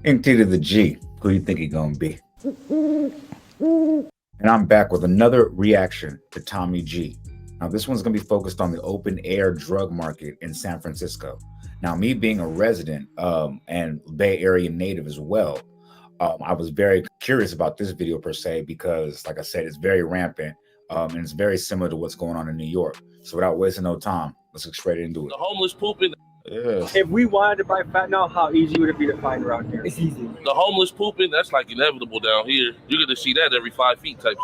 Into the G. Who you think he gonna be? And I'm back with another reaction to Tommy G. Now this one's gonna be focused on the open air drug market in San Francisco. Now me being a resident and Bay Area native as well, I was very curious about this video per se because, like I said, it's very rampant and it's very similar to what's going on in New York. So without wasting no time, let's get straight into it. The homeless pooping. Yes. If we wanted to buy fentanyl, how easy would it be to find around here? It's easy. The homeless pooping, that's like inevitable down here. You're going to see that every 5 feet type.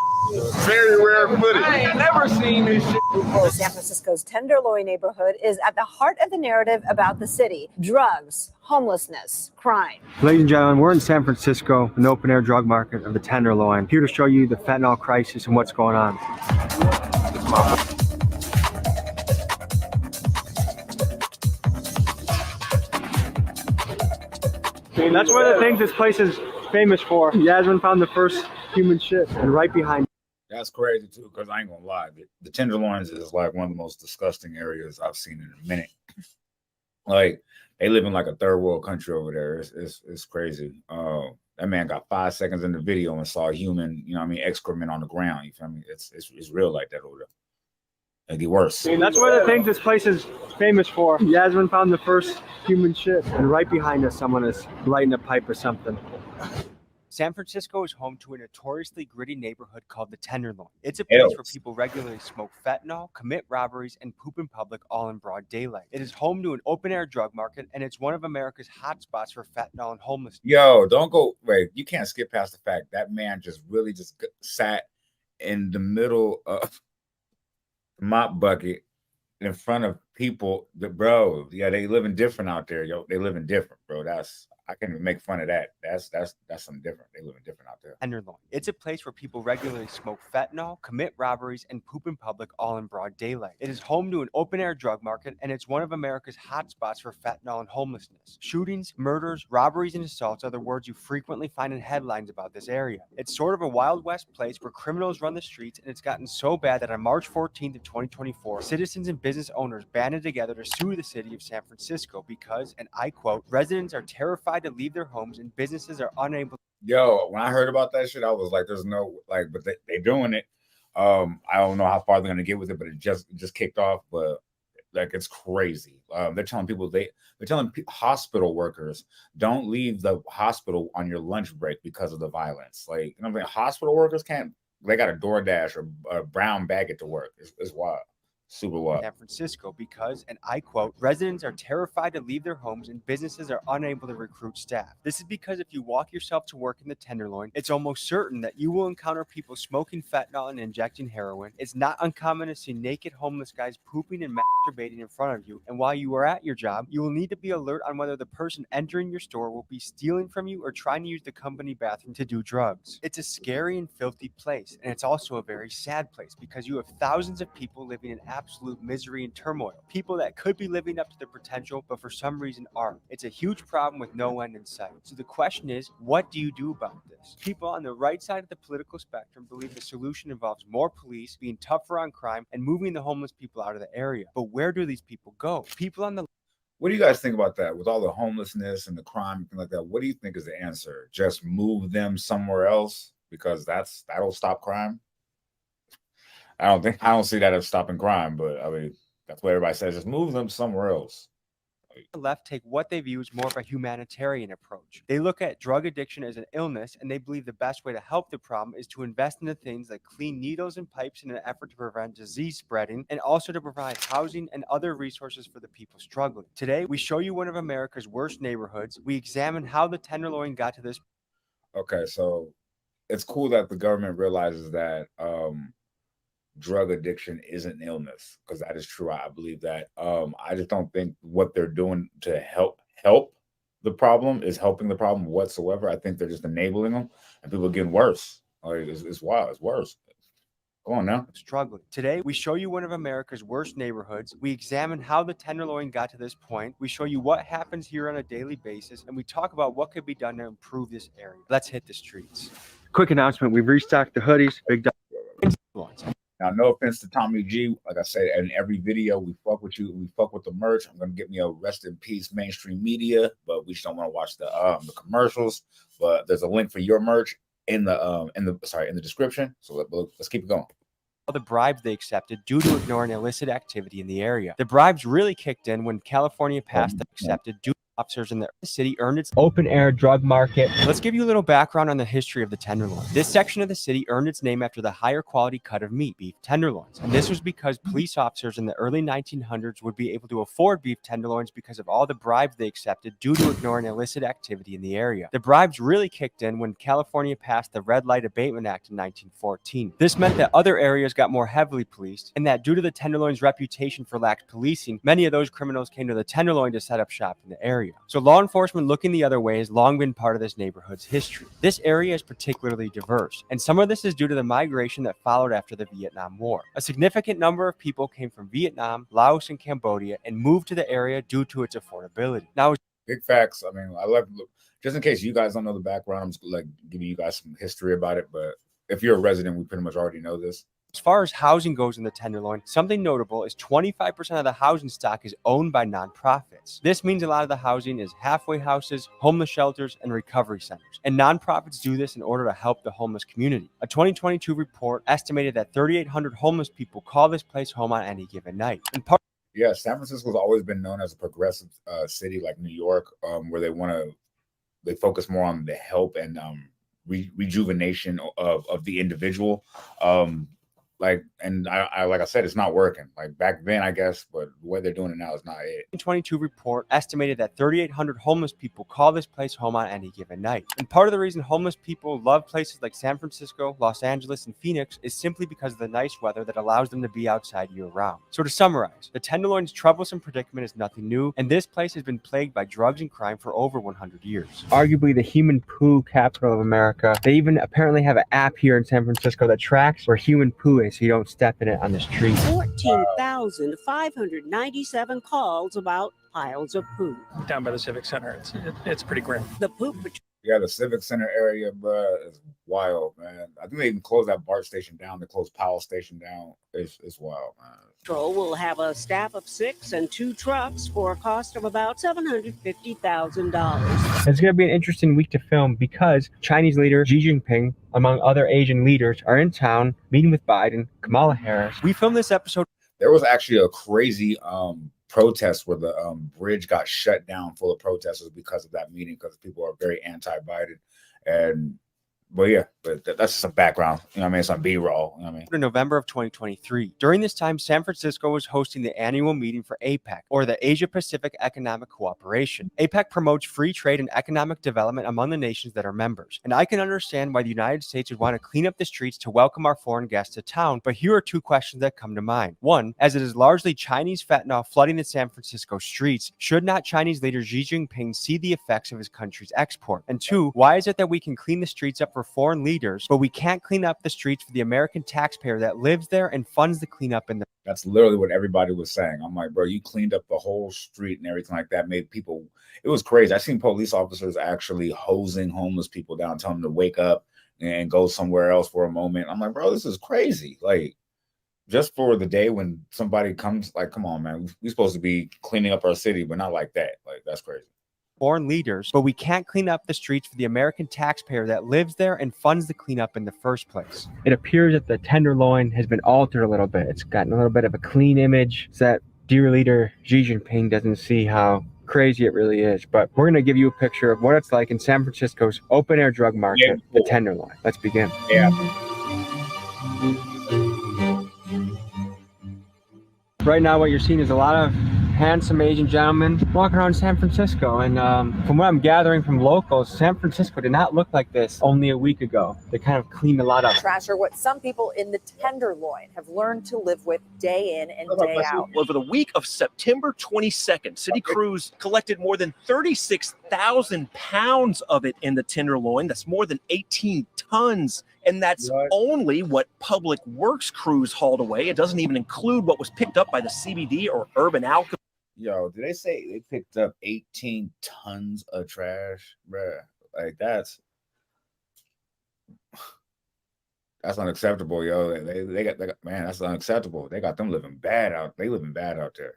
Very rare footage. I ain't never seen this shit before. San Francisco's Tenderloin neighborhood is at the heart of the narrative about the city: drugs, homelessness, crime. Ladies and gentlemen, we're in San Francisco, an open-air drug market of the Tenderloin. Here to show you the fentanyl crisis and what's going on. And that's one of the things this place is famous for. Yasmin found the first human shit, and right behind. That's crazy too, because I ain't gonna lie, the Tenderloins is like one of the most disgusting areas I've seen in a minute. Like they live in like a third world country over there. It's crazy. That man got 5 seconds in the video and saw human, you know what I mean, excrement on the ground. You feel me? It's real like that over there. It'd get worse. And that's one of the things this place is famous for. Yasmin found the first human shit, and right behind us, someone is lighting a pipe or something. San Francisco is home to a notoriously gritty neighborhood called the Tenderloin. It's a place where people regularly smoke fentanyl, commit robberies, and poop in public all in broad daylight. It is home to an open-air drug market, and it's one of America's hotspots for fentanyl and homelessness. Yo, don't go, wait, you can't skip past the fact that man just really just sat in the middle of mop bucket in front of people that, bro, yeah, they living different out there. Yo, they living different, bro. I can't even make fun of that. That's something different. They living different out there. Tenderloin. It's a place where people regularly smoke fentanyl, commit robberies, and poop in public all in broad daylight. It is home to an open-air drug market, and it's one of America's hotspots for fentanyl and homelessness. Shootings, murders, robberies, and assaults are the words you frequently find in headlines about this area. It's sort of a Wild West place where criminals run the streets, and it's gotten so bad that on March 14th of 2024, citizens and business owners banded together to sue the city of San Francisco because, and I quote, residents are terrified to leave their homes and businesses are unable. Yo, when I heard about that shit, I was like, there's no, like, but they doing it. I don't know how far they're gonna get with it, but it just kicked off. But like, it's crazy. They're telling people they're telling hospital workers don't leave the hospital on your lunch break because of the violence. Like, you know what I mean? Hospital workers can't. They got a DoorDash or a brown bag it to work. It's wild. Super wild. San Francisco because, and I quote, residents are terrified to leave their homes and businesses are unable to recruit staff. This is because if you walk yourself to work in the Tenderloin, it's almost certain that you will encounter people smoking fentanyl and injecting heroin. It's not uncommon to see naked homeless guys pooping and masturbating in front of you. And while you are at your job, you will need to be alert on whether the person entering your store will be stealing from you or trying to use the company bathroom to do drugs. It's a scary and filthy place, and it's also a very sad place because you have thousands of people living in absolute misery and turmoil. People that could be living up to their potential, but for some reason aren't. It's a huge problem with no end in sight. So the question is, what do you do about this? People on the right side of the political spectrum believe the solution involves more police, being tougher on crime, and moving the homeless people out of the area. But where do these people go? People on the What do you guys think about that? With all the homelessness and the crime and things like that, what do you think is the answer? Just move them somewhere else because that'll stop crime? I don't see that as stopping crime, but I mean, that's what everybody says. Just move them somewhere else. The left take what they view as more of a humanitarian approach. They look at drug addiction as an illness, and they believe the best way to help the problem is to invest into things like clean needles and pipes in an effort to prevent disease spreading, and also to provide housing and other resources for the people struggling. Today, we show you one of America's worst neighborhoods. We examine how the Tenderloin got to this. Okay, so it's cool that the government realizes that drug addiction isn't an illness, because that is true. I believe that. I just don't think what they're doing to help the problem is helping the problem whatsoever. I think they're just enabling them, and people are getting worse. Like it's wild. It's worse. Go on now. Struggling. Today, we show you one of America's worst neighborhoods. We examine how the Tenderloin got to this point. We show you what happens here on a daily basis, and we talk about what could be done to improve this area. Let's hit the streets. Quick announcement: we've restocked the hoodies. Big Now, no offense to Tommy G. Like I said, in every video, we fuck with you. We fuck with the merch. I'm gonna get me a rest in peace mainstream media, but we just don't want to watch the commercials. But there's a link for your merch in the description. So let's keep it going. The bribes they accepted due to ignoring illicit activity in the area. The bribes really kicked in when California passed the accepted due officers in the city earned its open-air drug market. Let's give you a little background on the history of the Tenderloin. This section of the city earned its name after the higher quality cut of meat, beef tenderloins. And this was because police officers in the early 1900s would be able to afford beef tenderloins because of all the bribes they accepted due to ignoring illicit activity in the area. The bribes really kicked in when California passed the Red Light Abatement Act in 1914. This meant that other areas got more heavily policed, and that due to the Tenderloin's reputation for lax policing, many of those criminals came to the Tenderloin to set up shop in the area. So law enforcement looking the other way has long been part of this neighborhood's history. This area is particularly diverse, and some of this is due to the migration that followed after the Vietnam War. A significant number of people came from Vietnam, Laos, and Cambodia and moved to the area due to its affordability. Now, big facts. I mean, I love, just in case you guys don't know the background, I'm just like giving you guys some history about it. But if you're a resident, we pretty much already know this. as far as housing goes in the Tenderloin, something notable is 25% of the housing stock is owned by nonprofits. This means a lot of the housing is halfway houses, homeless shelters, and recovery centers. And nonprofits do this in order to help the homeless community. A 2022 report estimated that 3,800 homeless people call this place home on any given night. And yeah, San Francisco has always been known as a progressive city like New York, where they focus more on the help and rejuvenation of the individual. Like I said, it's not working. Like back then, I guess, but the way they're doing it now is not it. 2022 report estimated that 3,800 homeless people call this place home on any given night. And part of the reason homeless people love places like San Francisco, Los Angeles, and Phoenix is simply because of the nice weather that allows them to be outside year-round. So to summarize, the Tenderloin's troublesome predicament is nothing new, and this place has been plagued by drugs and crime for over 100 years. Arguably the human poo capital of America. They even apparently have an app here in San Francisco that tracks where human poo is, so you don't step in it on the street. 14,597 calls about piles of poo. Down by the Civic Center, it's pretty grim. The poop Yeah, the Civic Center area, bro, is wild, man. I think they even closed that BART station down. They closed Powell Station down. It's wild, man. Patrol will have a staff of 6 and 2 trucks for a cost of about $750,000. It's going to be an interesting week to film because Chinese leader Xi Jinping, among other Asian leaders, are in town meeting with Biden, Kamala Harris. We filmed this episode. There was actually a crazy protest where the bridge got shut down full of protesters because of that meeting, because people are very anti-Biden. But that's some background, you know what I mean? Some B-roll, you know what I mean? In November of 2023. During this time, San Francisco was hosting the annual meeting for APEC, or the Asia Pacific Economic Cooperation. APEC promotes free trade and economic development among the nations that are members. And I can understand why the United States would want to clean up the streets to welcome our foreign guests to town, but here are 2 questions that come to mind. One, as it is largely Chinese fentanyl flooding the San Francisco streets, should not Chinese leader Xi Jinping see the effects of his country's export? And 2, why is it that we can clean the streets up for foreign leaders, but we can't clean up the streets for the American taxpayer that lives there and funds the cleanup in the... That's literally what everybody was saying. I'm like, bro, you cleaned up the whole street and everything like that, made people... It was crazy. I seen police officers actually hosing homeless people down, telling them to wake up and go somewhere else for a moment. I'm like, bro, this is crazy. Like, just for the day when somebody comes, like, come on, man. We're supposed to be cleaning up our city, but not like that. Like, that's crazy. Foreign leaders, but we can't clean up the streets for the American taxpayer that lives there and funds the cleanup in the first place. It appears that the Tenderloin has been altered a little bit. It's gotten a little bit of a clean image so that dear leader Xi Jinping doesn't see how crazy it really is. But we're going to give you a picture of what it's like in San Francisco's open-air drug market, the Tenderloin. Let's begin. Yeah. Right now, what you're seeing is a lot of handsome Asian gentlemen walking around San Francisco. And from what I'm gathering from locals, San Francisco did not look like this only a week ago. They kind of cleaned a lot up. Trash are what some people in the Tenderloin have learned to live with day in and day out. Over the week of September 22nd, city crews collected more than 36,000 pounds of it in the Tenderloin. That's more than 18 tons. And that's only what public works crews hauled away. It doesn't even include what was picked up by the CBD or urban alcohol. Yo, did they say they picked up 18 tons of trash, bruh? Like, that's That's unacceptable, yo. They got man, that's unacceptable. They got them living bad out. They living bad out there.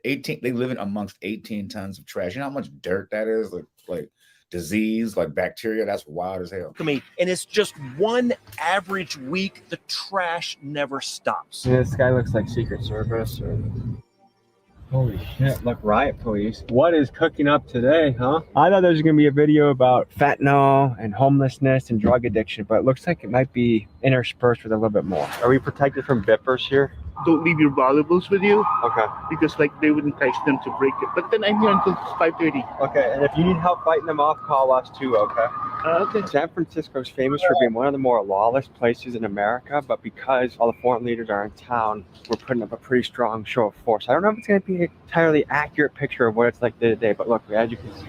18, they living amongst 18 tons of trash. You know how much dirt that is? Like disease, like bacteria. That's wild as hell. And it's just one average week. The trash never stops. Yeah, this guy looks like Secret Service or... Holy shit, look, riot police. What is cooking up today, huh? I thought there was gonna be a video about fentanyl and homelessness and drug addiction, but it looks like it might be interspersed with a little bit more. Are we protected from bippers here? Don't leave your valuables with you. Okay. Because like they would entice them to break it. But then I'm here until 5:30. Okay, and if you need help fighting them off, call us too, okay? Okay. San Francisco is famous for being one of the more lawless places in America, but because all the foreign leaders are in town, we're putting up a pretty strong show of force. I don't know if it's going to be an entirely accurate picture of what it's like day to day, but look, as you can see,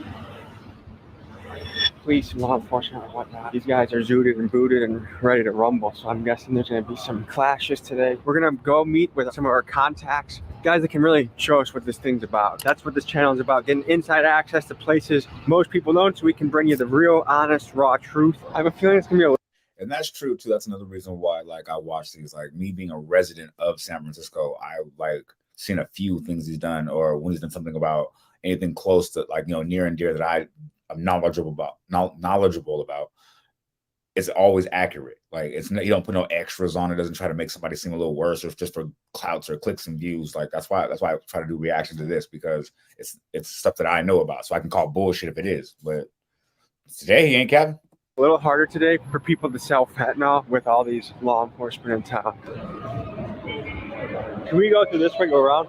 police and law enforcement and whatnot, these guys are zooted and booted and ready to rumble, so I'm guessing there's going to be some clashes today. We're going to go meet with some of our contacts, guys that can really show us what this thing's about. That's what this channel is about, getting inside access to places most people don't, so we can bring you the real, honest, raw truth. I have a feeling it's going to be a... And that's true too. That's another reason why, like, I watch these. Like, me being a resident of San Francisco, I like seen a few things he's done, or when he's done something about anything close to, like, you know, near and dear that I'm knowledgeable about. It's always accurate. Like, it's you don't put no extras on it. Doesn't try to make somebody seem a little worse, or just for clouts or clicks and views. Like, that's why I try to do reaction to this, because it's stuff that I know about, so I can call bullshit if it is. But today he ain't capping. A little harder today for people to sell fentanyl with all these law enforcement in town. Can we go through this way, go around?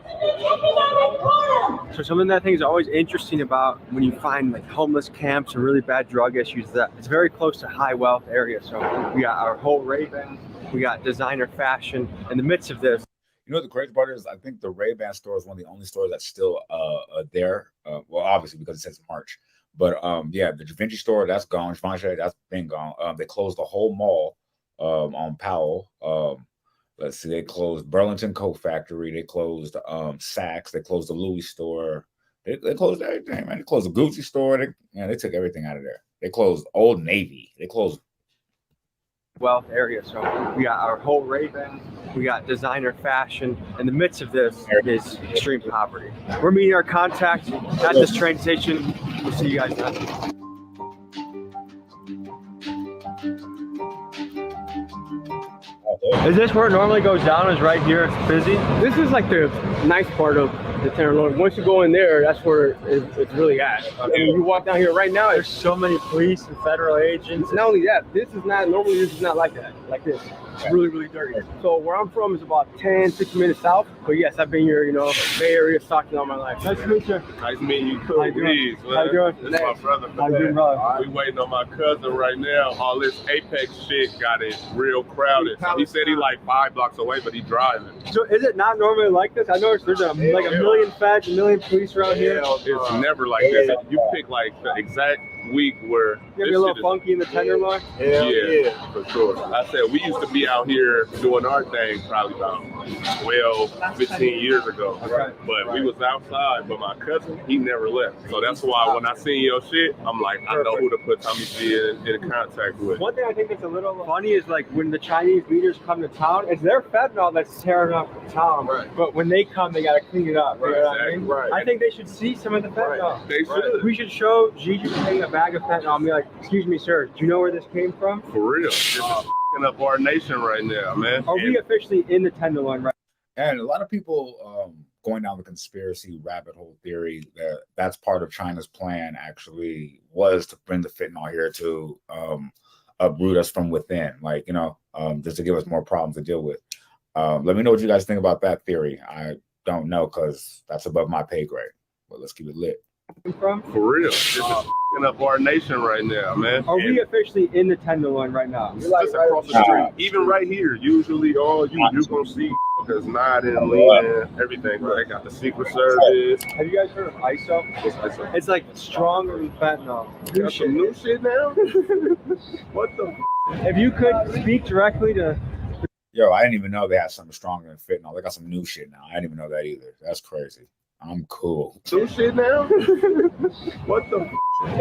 So something that I think is always interesting about when you find like homeless camps and really bad drug issues, that it's very close to high wealth areas. So we got our whole Ray-Ban, we got designer fashion in the midst of this. You know what the crazy part is? I think the Ray-Ban store is one of the only stores that's still there. Well, obviously because it says March. But yeah, the Da Vinci store, that's gone. Givenchy, that's been gone. They closed the whole mall on Powell. Let's see, they closed Burlington Coat Factory. They closed Saks. They closed the Louis store. They closed everything, man. They closed the Gucci store. They took everything out of there. They closed Old Navy. They closed wealth area. So we got our whole Ray-Ban, we got designer fashion. In the midst of this is extreme poverty. We're meeting our contacts at this train station. We'll see you guys then. Is this where it normally goes down? Is right here? It's busy. This is like the nice part of the Tenderloin. Once you go in there, that's where it's really at. And you walk down here right now, there's so many police and federal agents. Not only that, this is not like that. Like this. It's really, really dirty. So where I'm from is about 10, 15 minutes south. But yes, I've been here, Bay Area, Stockton all my life. Nice to meet you. Nice meeting you. How you doing? How you doing? This is my brother. How you doing, brother? We waiting on my cousin right now. All this Apex shit got it real crowded. So he said he like 5 blocks away, but he driving. So is it not normally like this? I noticed there's like a million feds, a million police around here. It's never like this. You pick like the exact week where you be a little funky in the Tenderloin. Yeah, for sure. I said we used to be out here doing our thing probably about 12, 15 years ago. But we was outside, but my cousin, he never left. So that's why when I seen your shit, I'm like, I know who to put Tommy G in contact with. One thing I think that's a little funny is like when the Chinese leaders come to town, it's their fentanyl that's tearing up the town. But when they come, they got to clean it up. You know what I mean? I think they should see some of the fentanyl. They should. We should show Gigi taking a bag of fentanyl and be like, excuse me, sir, do you know where this came from? For real. This is up our nation right now, man. Are we officially in the Tenderloin right now? And a lot of people going down the conspiracy rabbit hole theory that's part of China's plan actually was to bring the fentanyl here to uproot us from within, like, just to give us more problems to deal with. Let me know what you guys think about that theory. I don't know, because that's above my pay grade, but let's keep it lit. From? For real. This is up our nation right now, man. Are we officially in the Tenderloin right now? Just across the street. Even right here, usually all you're going to see is nodding, leaning, everything. They got the Secret Service. Have you guys heard of ISO? It's like stronger than fentanyl. New shit now? What the If you could speak directly to... Yo, I didn't even know they had something stronger than fentanyl. They got some new shit now. I didn't even know that either. That's crazy. I'm cool. New shit now? What the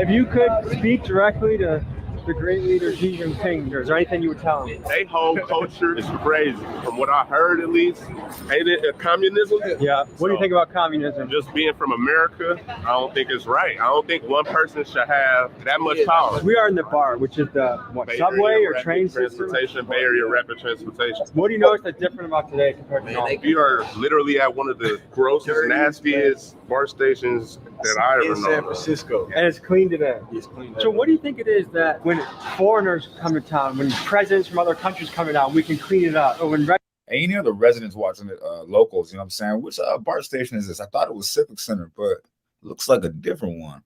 If you could speak directly to the great leader Xi Jinping? Is there anything you would tell him? They whole culture is crazy. From what I heard, at least, ain't it communism? Yeah. What do you think about communism? Just being from America, I don't think it's right. I don't think one person should have that much power. We are in the BART, which is the subway or train system? Transportation, Bay Area rapid transportation. What do you notice that's different about today compared to normal? We are literally at one of the grossest, nastiest BART stations that I ever know. San Francisco. And it's clean today. It's clean. So what do you think it is that when foreigners come to town, when presidents from other countries come to town, we can clean it up? Or when any of the residents watching it, locals, you know what I'm saying? Which BART station is this? I thought it was Civic Center, but it looks like a different one.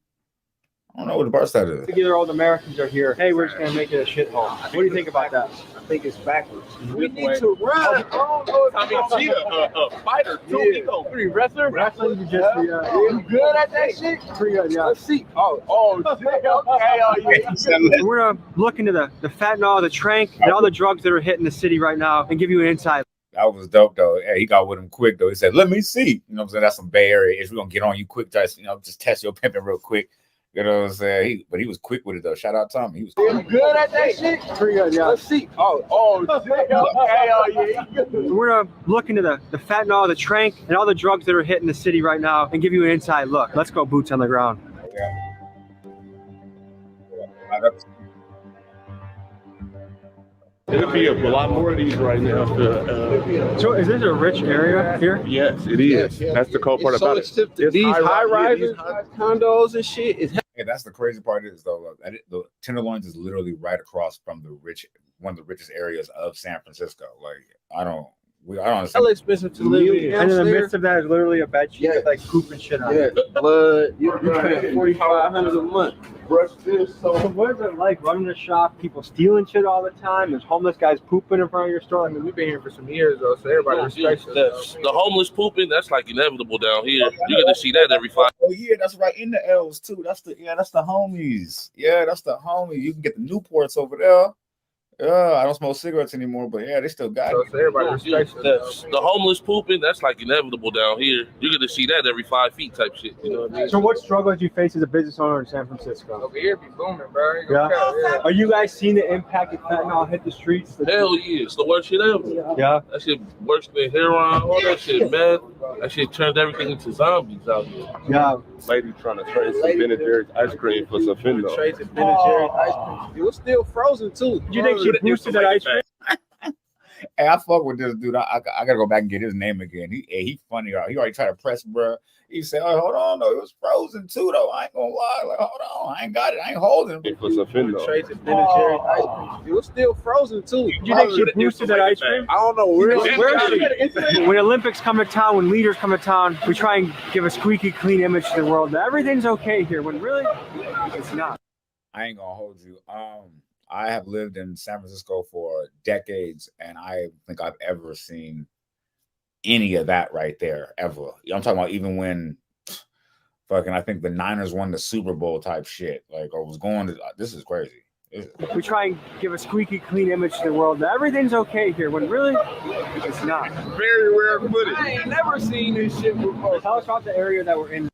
I don't know what the BART station is. Either old Americans are here. Hey, we're just gonna make it a shithole. What do you think about that? I think it's backwards. We need to run. A fighter, too. He go pretty wrestler. Wrestling, you just You good at that shit? pretty good, yeah. Let's see. Oh, shit. Okay, We're gonna look into the fentanyl, the trank, and all the drugs that are hitting the city right now, and give you an insight. That was dope though. Yeah, he got with him quick though. He said, "Let me see." You know what I'm saying? That's some Bay Area ish. We're gonna get on you quick, just just test your pimping real quick. You know what I'm saying? But he was quick with it though. Shout out Tommy. He was You good at that shit? Pretty good, yeah. Let's see. Oh, shit. Okay, We're gonna look into the fentanyl, the trank, and all the drugs that are hitting the city right now, and give you an inside look. Let's go boots on the ground. There'll be a lot more of these right now. So is this a rich area here? Yes, it is. That's the cool part about it. These high rises, condos and shit is Yeah, that's the crazy part is though. The Tenderloin is literally right across from one of the richest areas of San Francisco. Like I don't understand. hella expensive to live in. And in the midst of that is literally a bed sheet with like poop and shit on it. Blood. You're paying $4,500 a month. Brush this. So what is it like running a shop? People stealing shit all the time. There's homeless guys pooping in front of your store. I mean, we've been here for some years though, so everybody respects us. The homeless pooping, that's like inevitable down here. You get to see that every 5. Oh yeah, that's right in the L's too. That's the homies. Yeah, that's the homies. You can get the Newports over there. I don't smoke cigarettes anymore, but yeah, they still got it. So everybody respects us. The homeless pooping, that's like inevitable down here. You get to see that every 5 feet type shit. You know what I mean? So what struggles do you face as a business owner in San Francisco? Over here be booming, bro. Yeah. Are you guys seeing the impact of fentanyl hit the streets? Hell yeah, it's the worst shit ever. Yeah. That shit worse than heroin, all that shit, man. That shit turns everything into zombies out here. Yeah. Lady trying to trade some Ben & Jerry's ice cream for some fentanyl. Trade Ben & Jerry's ice cream. It was still frozen too. You think she boosted that ice cream? Hey, I fuck with this dude. I gotta go back and get his name again. He funny. He already tried to press, bro. He said, "Oh, hold on, no, it was frozen too, though. I ain't gonna lie. Like, hold on, I ain't got it. I ain't holding it." For some fentanyl. Trade Ben & Jerry's ice cream. It was still frozen too. You think she boosted that ice cream? I don't know where is she? When Olympics come to town, when leaders come to town, we try and give a squeaky clean image to the world that everything's okay here. When really, it's not. I ain't gonna hold you. I have lived in San Francisco for decades, and I don't think I've ever seen any of that right there ever. I'm talking about even when fucking I think the Niners won the Super Bowl type shit, like or was going to. This is crazy. We try and give a squeaky clean image to the world that everything's okay here. When really, it's not. Very rare footage. I ain't never seen this shit before. Tell us about the area that we're in.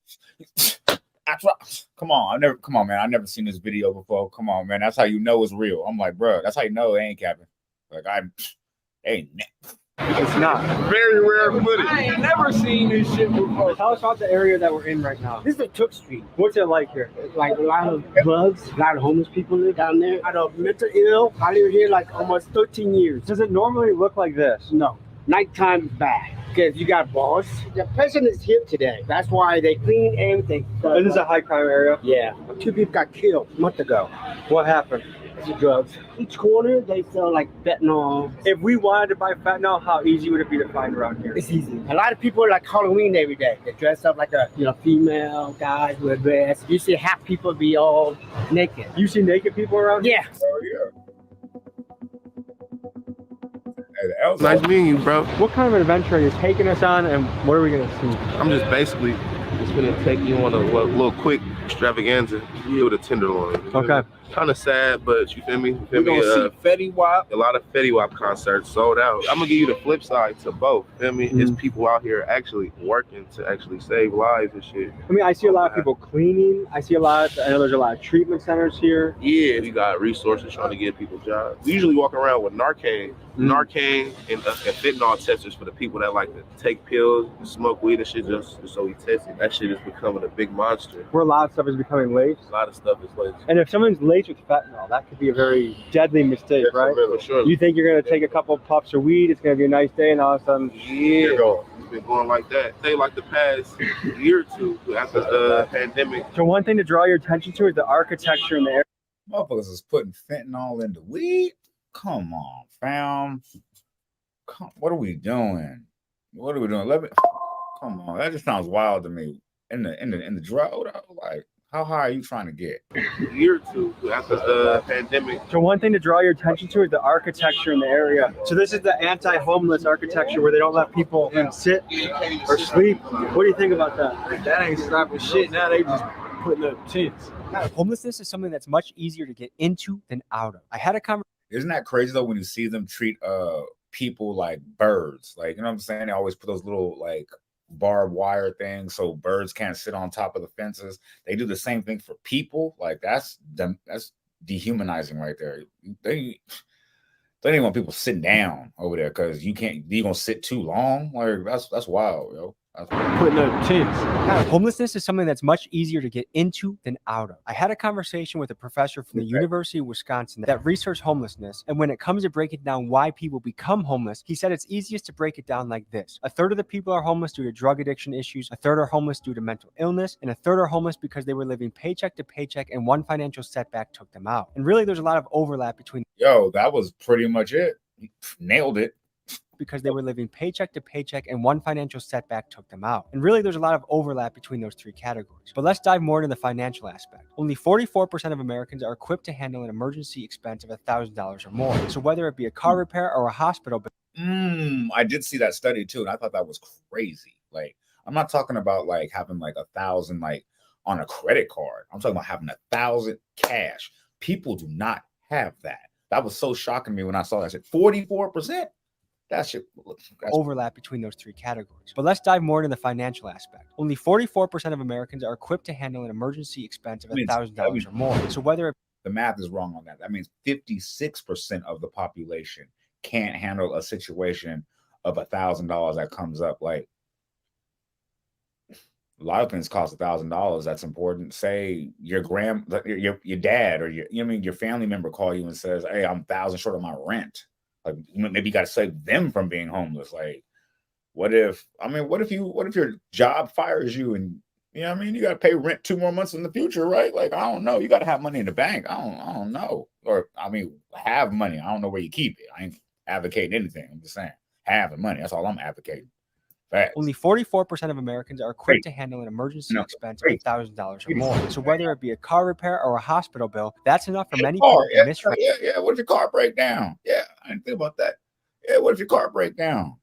Come on, man. I've never seen this video before. Come on, man. That's how you know it's real. I'm like, bro, that's how you know it ain't capping. Like it's not. Very rare footage. I ain't never seen this shit before. Tell us about the area that we're in right now. This is a Took Street. What's it like here? Like a lot of drugs, a lot of homeless people live down there. A lot of mental ill. I live here like almost 13 years. Does it normally look like this? No. Nighttime is bad. Because you got bars. The president is here today. That's why they clean everything. This is a high crime area? Yeah. 2 people got killed a month ago. What happened? Drugs. Each corner, they sell like fentanyl. If we wanted to buy fentanyl, how easy would it be to find around here? It's easy. A lot of people like Halloween every day. They dress up like a female guys with a dress. You see half people be all naked. You see naked people around here? Yeah. Oh yeah. Nice meeting you, bro. What kind of an adventure are you taking us on, and what are we gonna see? I'm just basically gonna take you on a little quick extravaganza with a Tenderloin. Okay. Kind of sad, but you feel me? You feel We're me? gonna see Fetty Wap. A lot of Fetty Wap concerts sold out. I'm gonna give you the flip side to both. Feel me? It's people out here actually working to actually save lives and shit. I mean, I see a lot of people cleaning. I know there's a lot of treatment centers here. Yeah, we got resources trying to give people jobs. We usually walk around with Narcan and fentanyl testers for the people that like to take pills and smoke weed and shit just so we test it. That shit is becoming a big monster. Where a lot of stuff is becoming laced. A lot of stuff is laced. And if someone's laced with fentanyl, that could be a very deadly mistake, right? For sure. You think you're going to take a couple puffs of weed, it's going to be a nice day, and all of a sudden, yeah, it's been going like that. Say like the past year or two after the pandemic. So one thing to draw your attention to is the architecture in the area. Motherfuckers is putting fentanyl into weed. Come on, fam. What are we doing? What are we doing? Come on. That just sounds wild to me. In the drug, like, how high are you trying to get? A year or two after the pandemic. So one thing to draw your attention to is the architecture in the area. So this is the anti-homeless architecture where they don't let people sit or sleep. What do you think about that? That ain't stopping shit. Now they just putting up tents. Homelessness is something that's much easier to get into than out of. I had a conversation. Isn't that crazy though when you see them treat people like birds? Like, you know what I'm saying? They always put those little like barbed wire things so birds can't sit on top of the fences. They do the same thing for people. Like that's dehumanizing right there. They don't want people sitting down over there because you're gonna sit too long. Like that's wild, yo. Putting up tents. Homelessness is something that's much easier to get into than out of. I had a conversation with a professor from the University of Wisconsin that researched homelessness, and when it comes to breaking down why people become homeless, he said it's easiest to break it down like this. A third of the people are homeless due to drug addiction issues, a third are homeless due to mental illness, and a third are homeless because they were living paycheck to paycheck and one financial setback took them out. And really, there's a lot of overlap between. Yo, that was pretty much it. Nailed it. Because they were living paycheck to paycheck and one financial setback took them out. And really, there's a lot of overlap between those three categories. But let's dive more into the financial aspect. Only 44% of Americans are equipped to handle an emergency expense of $1,000 or more. So whether it be a car repair or a hospital bill. I did see that study too, and I thought that was crazy. Like, I'm not talking about like having like 1,000 like on a credit card. I'm talking about having 1,000 cash. People do not have that. That was so shocking to me when I saw that shit. 44%. That shit overlap between those three categories. But let's dive more into the financial aspect. Only 44% of Americans are equipped to handle an emergency expense of $1,000 or more. So whether the math is wrong on that, that means 56% of the population can't handle a situation of $1,000 that comes up. Like, a lot of things cost $1,000. That's important. Say your dad or your family member call you and says, "Hey, I'm $1,000 short of my rent." Like, maybe you got to save them from being homeless. Like, what if your job fires you and you got to pay rent 2 more months in the future, right? Like, I don't know. You got to have money in the bank. I don't know. Or have money. I don't know where you keep it. I ain't advocating anything. I'm just saying have the money. That's all I'm advocating. Facts. Only 44% of Americans are equipped to handle an emergency expense of $1,000 or more. So whether it be a car repair or a hospital bill, that's enough for many people to miss rent. Yeah. What if your car break down? Yeah, I didn't think about that. Yeah, what if your car break down?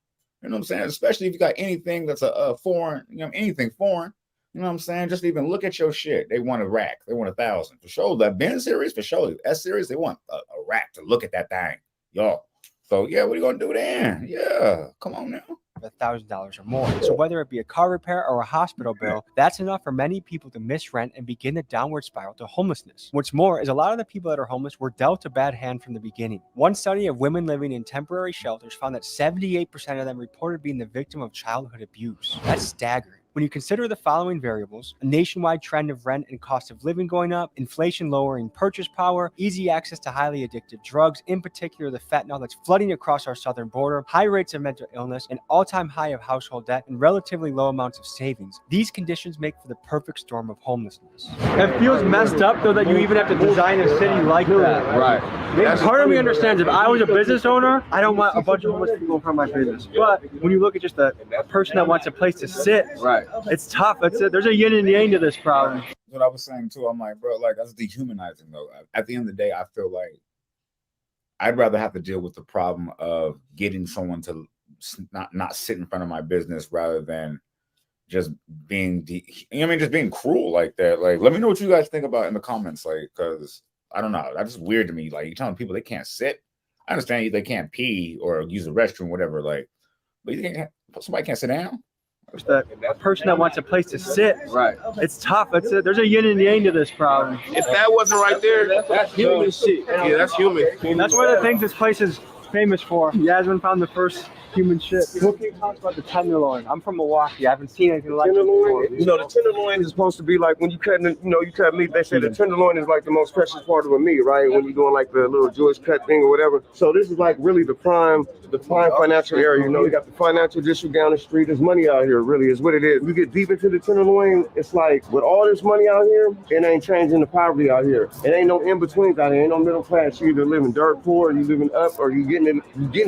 You know what I'm saying? Especially if you got anything that's a foreign, anything foreign. You know what I'm saying? Just even look at your shit. They want a rack. They want 1,000 for sure. The Ben series for sure. S series, they want a rack to look at that thing, y'all. So yeah, what are you gonna do then? Yeah, come on now. $1,000 or more. So whether it be a car repair or a hospital bill, that's enough for many people to miss rent and begin the downward spiral to homelessness. What's more is a lot of the people that are homeless were dealt a bad hand from the beginning. One study of women living in temporary shelters found that 78% of them reported being the victim of childhood abuse. That's staggering. When you consider the following variables, a nationwide trend of rent and cost of living going up, inflation lowering purchase power, easy access to highly addictive drugs, in particular the fentanyl that's flooding across our southern border, high rates of mental illness, an all-time high of household debt, and relatively low amounts of savings, these conditions make for the perfect storm of homelessness. It feels messed up though that you even have to design a city like that. Right. Part of me understands if I was a business owner, I don't want a bunch of homeless people in front of my business. But when you look at just a person that wants a place to sit, right. It's tough. There's a yin and yang to this problem. That's what I was saying too. I'm like, bro, like that's dehumanizing though. At the end of the day, I feel like I'd rather have to deal with the problem of getting someone to not sit in front of my business rather than just being just being cruel like that. Like, let me know what you guys think about in the comments, like, because I don't know. That's just weird to me. Like you're telling people they can't sit. I understand they can't pee or use the restroom, whatever. Like, but you think somebody can't sit down? A person that wants a place to sit, right? It's tough. There's a yin and yang to this problem. If that wasn't right there, That's human shit. yeah, that's human. That's one of the things this place is famous for. Yasmin found the first human shit. People keep talking about the Tenderloin. I'm from Milwaukee. I haven't seen anything like it before. You know, the tenderloin is supposed to be like when you cut, you cut meat. They say the tenderloin is like the most precious part of a meat, right? When you're doing like the little Jewish cut thing or whatever. So this is like really the prime financial area. You know, you got the financial district down the street. There's money out here, really, is what it is. You get deep into the tenderloin, it's like with all this money out here, it ain't changing the poverty out here. It ain't no in betweens out here. Ain't no middle class. You either living dirt poor, or you living up, or you getting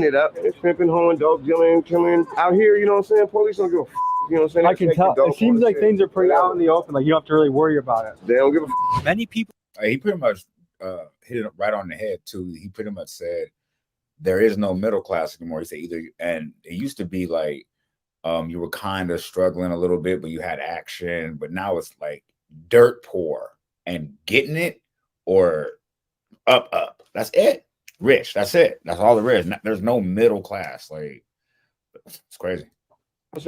it up. It's pimping, hoeing, dope, dealing, killing. Out here, you know what I'm saying? Police don't give a f. You know what I'm saying? I can tell. It seems like things are pretty out in the open. Like you don't have to really worry about it. They don't give a f. Many people. He pretty much hit it right on the head too. He pretty much said there is no middle class anymore. He said either, and it used to be like you were kind of struggling a little bit, but you had action. But now it's like dirt poor and getting it or up. That's it. Rich. That's it. That's all there is. There's no middle class. Like it's crazy.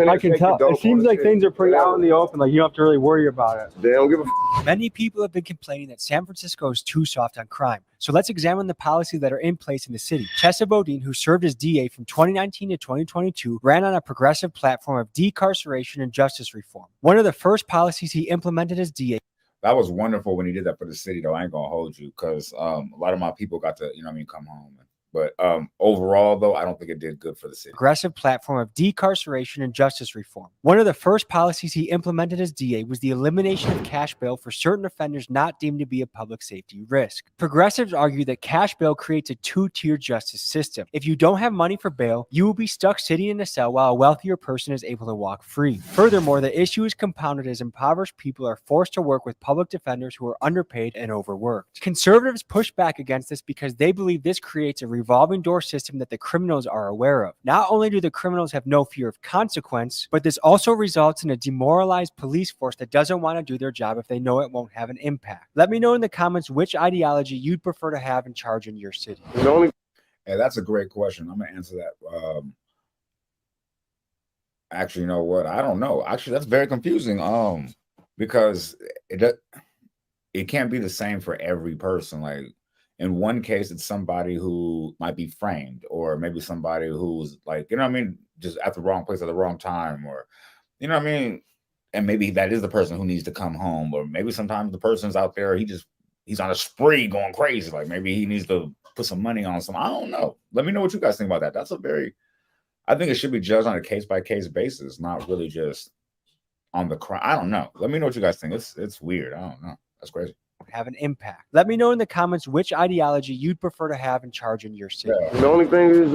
I can tell. It seems like things are pretty out in the open. Like you don't have to really worry about it. They don't give a f. Many people have been complaining that San Francisco is too soft on crime. So let's examine the policies that are in place in the city. Chesa Boudin, who served as DA from 2019 to 2022, ran on a progressive platform of decarceration and justice reform. One of the first policies he implemented as DA. That was wonderful when he did that for the city, though. I ain't gonna hold you because a lot of my people got to, come home. But overall, though, I don't think it did good for the city. Progressive platform of decarceration and justice reform. One of the first policies he implemented as DA was the elimination of cash bail for certain offenders not deemed to be a public safety risk. Progressives argue that cash bail creates a two-tier justice system. If you don't have money for bail, you will be stuck sitting in a cell while a wealthier person is able to walk free. Furthermore, the issue is compounded as impoverished people are forced to work with public defenders who are underpaid and overworked. Conservatives push back against this because they believe this creates a revolving door system that the criminals are aware of. Not only do the criminals have no fear of consequence, but this also results in a demoralized police force that doesn't want to do their job if they know it won't have an impact. Let me know in the comments which ideology you'd prefer to have in charge in your city. Hey, that's a great question. I'm gonna answer that. Actually, you know what? I don't know. Actually, that's very confusing. Because it can't be the same for every person. Like in one case, it's somebody who might be framed, or maybe somebody who's like, just at the wrong place at the wrong time, or and maybe that is the person who needs to come home, or maybe sometimes the person's out there, he's on a spree going crazy. Like maybe he needs to put some money on some. I don't know. Let me know what you guys think about that. I think it should be judged on a case by case basis, not really just on the crime. I don't know. Let me know what you guys think. It's weird. I don't know. That's crazy. Have an impact. Let me know in the comments which ideology you'd prefer to have in charge in your city. Yeah. The only thing is,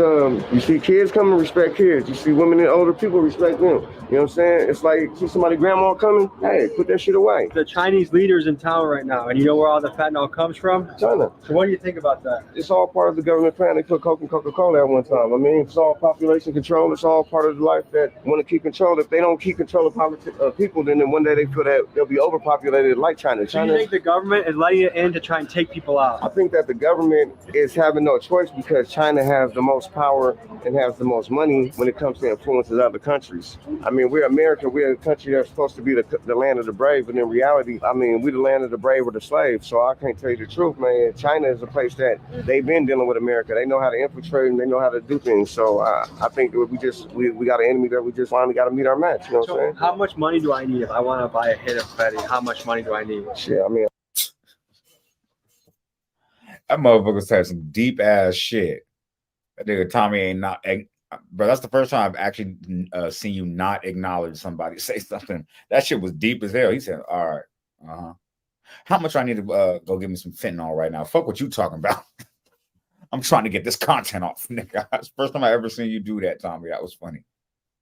you see kids coming, respect kids. You see women and older people, respect them. You know what I'm saying? It's like, see somebody grandma coming, hey, put that shit away. The Chinese leaders in town right now, and you know where all the fentanyl comes from? China. So what do you think about that? It's all part of the government plan. They put Coke and Coca-Cola at one time. I mean, it's all population control. It's all part of the life that want to keep control. If they don't keep control of people, then one day they feel that they'll be overpopulated like China. So you think the government is letting it in to try and take people out? I think that the government is having no choice because China has the most power and has the most money when it comes to influences other countries. I mean, we're America. We're a country that's supposed to be the land of the brave, but in reality, I mean, we're the land of the brave or the slaves. So I can't tell you the truth, man. China is a place that they've been dealing with America. They know how to infiltrate and they know how to do things. So I think that we got an enemy that we just finally got to meet our match. You know what I'm saying? How much money do I need if I want to buy a hit of Fetty? How much money do I need? Shit, I mean, that motherfucker said some deep ass shit. That nigga Tommy ain't not, bro. That's the first time I've actually seen you not acknowledge somebody say something. That shit was deep as hell. He said, "All right, how much I need to go get me some fentanyl right now? Fuck what you talking about. I'm trying to get this content off, nigga." That's the first time I ever seen you do that, Tommy. That was funny.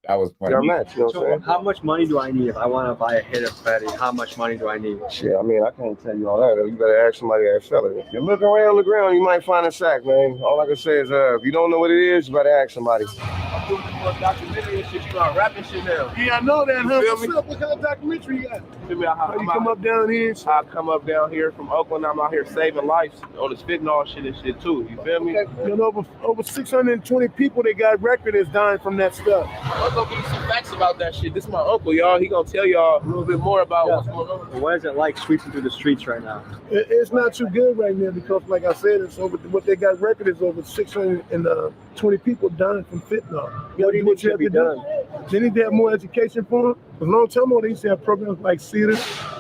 That was funny. Your match, you know what I'm So saying? how much money do I need if I want to buy a hit of Fetty? How much money do I need? Shit, I mean, I can't tell you all that. You better ask somebody that sell it. If you look around the ground, you might find a sack, man. All I can say is, if you don't know what it is, you better ask somebody. I'm doing this for a documentary and shit. You start rapping shit now. Yeah, I know that, huh? feel What's me? up? What kind of documentary you got? Feel me? How you come up down here? I come up down here from Oakland. I'm out here saving lives on this fentanyl shit and shit too. You feel me? You know, over 620 people that got record is dying from that stuff. I'm gonna give you some facts about that shit. This is my uncle, y'all. He gonna tell y'all a little bit more about what's going on. What is it like sweeping through the streets right now? It's not too good right now because, like I said, it's over. What they got record is over 620 people dying from fentanyl. What do you think should be done? They need to have more education for them. A long time ago, they used to have programs like CETA,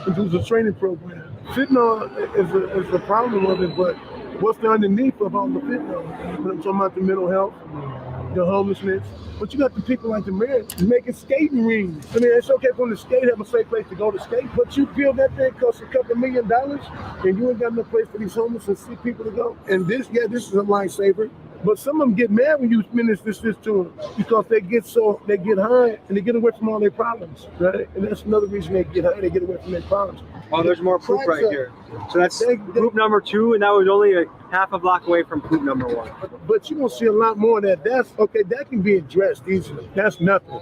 which was a training program. Fentanyl is the problem of it, but what's the underneath of all the fentanyl? When I'm talking about the mental health, the homelessness. But you got the people like the mayor making skating rings. I mean, it's okay for them to skate, have a safe place to go to skate, but you feel that thing costs a couple $1 million and you ain't got no place for these homeless and sick people to go. And this is a lifesaver. But some of them get mad when you minister this to them because they get high and they get away from all their problems, right? And that's another reason they get high, they get away from their problems. Oh, there's more poop right here. So that's poop number 2, and that was only a half a block away from poop number 1. But you're gonna see a lot more of that. That's okay, that can be addressed easily. That's nothing.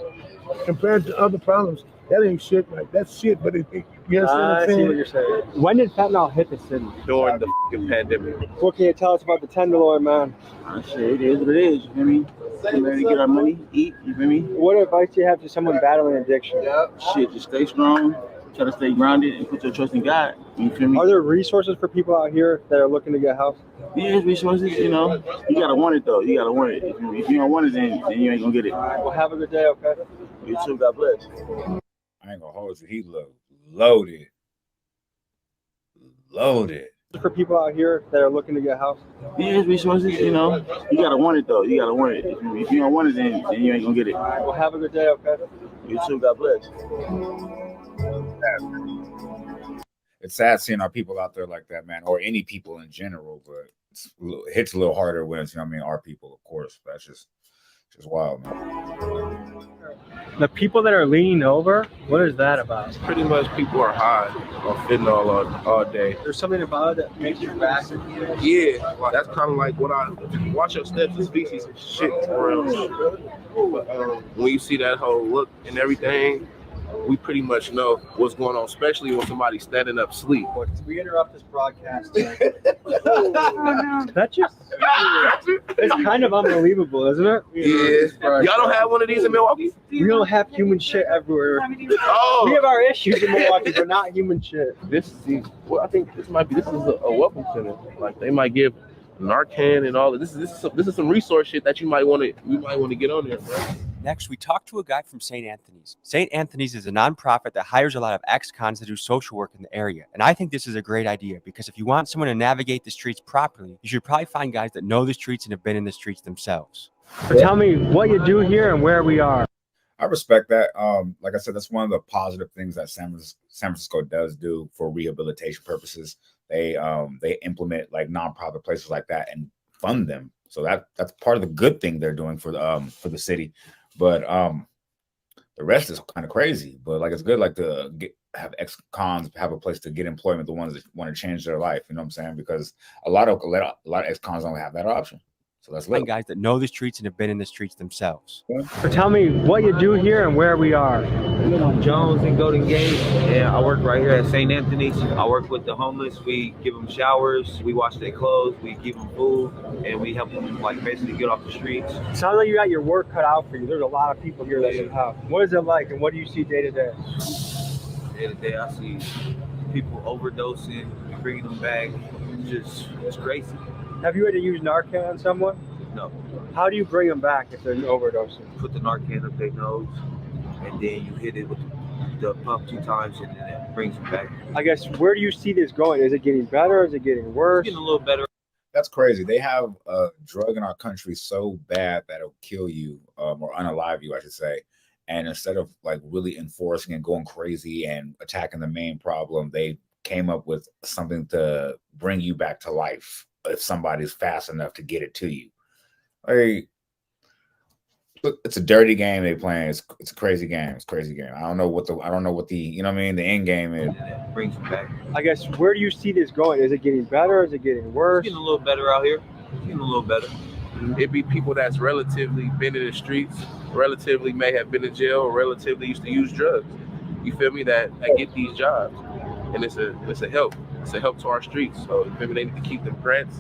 Compared to other problems, that ain't shit, right? That's shit, but you know what I'm saying? I see what you're saying. When did fentanyl hit the city? During the fucking pandemic. What can you tell us about the Tenderloin, man? Shit, it is what it is, you feel me? We're ready to get our money, eat, you feel me? What advice do you have to someone battling addiction? Shit, just stay strong, try to stay grounded, and put your trust in God, you feel me? Are there resources for people out here that are looking to get help? Yeah, there's resources, you know. You gotta want it though, you gotta want it. If you don't want it, then you ain't gonna get it. All right, well, have a good day, okay? You too, God bless. I ain't gonna hold you. He loaded. For people out here that are looking to get help? Yeah, there's resources, you know. You gotta want it though, you gotta want it. If you don't want it, then you ain't gonna get it. All right, well, have a good day, okay? You too, God bless. It's sad seeing our people out there like that, man, or any people in general, but it hits a little harder when it's, you know what I mean, our people, of course. That's just wild, man. The people that are leaning over, what is that about? Pretty much people are high on fentanyl all day. There's something about it that makes you fast. Yeah, well, that's kind of like what I watch your steps and species and shit around. But when you see that whole look and everything, we pretty much know what's going on, especially when somebody's standing up sleep. We interrupt this broadcast. That just, it's kind of unbelievable, isn't it? Yeah. Y'all don't have one of these in Milwaukee? We don't have human shit everywhere. Oh. We have our issues in Milwaukee, but not human shit. Well, I think this is a welcome center. Like they might give Narcan and all of this. This is some resource shit that we might want to get on there, bro. Next, we talked to a guy from St. Anthony's. St. Anthony's is a nonprofit that hires a lot of ex-cons to do social work in the area. And I think this is a great idea because if you want someone to navigate the streets properly, you should probably find guys that know the streets and have been in the streets themselves. So tell me what you do here and where we are. I respect that. Like I said, that's one of the positive things that San Francisco does do for rehabilitation purposes. They implement like nonprofit places like that and fund them. So that's part of the good thing they're doing for the city. But the rest is kind of crazy. But like it's good like to have ex-cons have a place to get employment, the ones that want to change their life. You know what I'm saying? Because a lot of ex-cons don't have that option. So that's find guys that know the streets and have been in the streets themselves. So tell me what you do here and where we are. I'm Jones in Golden Gate, and I work right here at St. Anthony's. I work with the homeless. We give them showers, we wash their clothes, we give them food, and we help them like basically get off the streets. Sounds like you got your work cut out for you. There's a lot of people here that need help. What is it like, and what do you see day to day? Day to day, I see people overdosing, bringing them back. It's crazy. Have you had to use Narcan on someone? No. How do you bring them back if they're overdosing? Put the Narcan up their nose, and then you hit it with the pump 2 times, and then it brings them back. I guess, where do you see this going? Is it getting better? Is it getting worse? It's getting a little better. That's crazy. They have a drug in our country so bad that it'll kill you or unalive you, I should say. And instead of like really enforcing and going crazy and attacking the main problem, they came up with something to bring you back to life if somebody's fast enough to get it to you. Like, Look, it's a dirty game they playing. It's a crazy game. It's a crazy game. I don't know what the you know what I mean, the end game is. Brings you back. I guess, where do you see this going? Is it getting better? Is it getting worse? It's getting a little better out here. It's getting a little better. It'd be people that's relatively been in the streets, relatively may have been in jail, or relatively used to use drugs. You feel me? That get these jobs, and it's a help. It's a help to our streets. So you feel me? They need to keep them grants.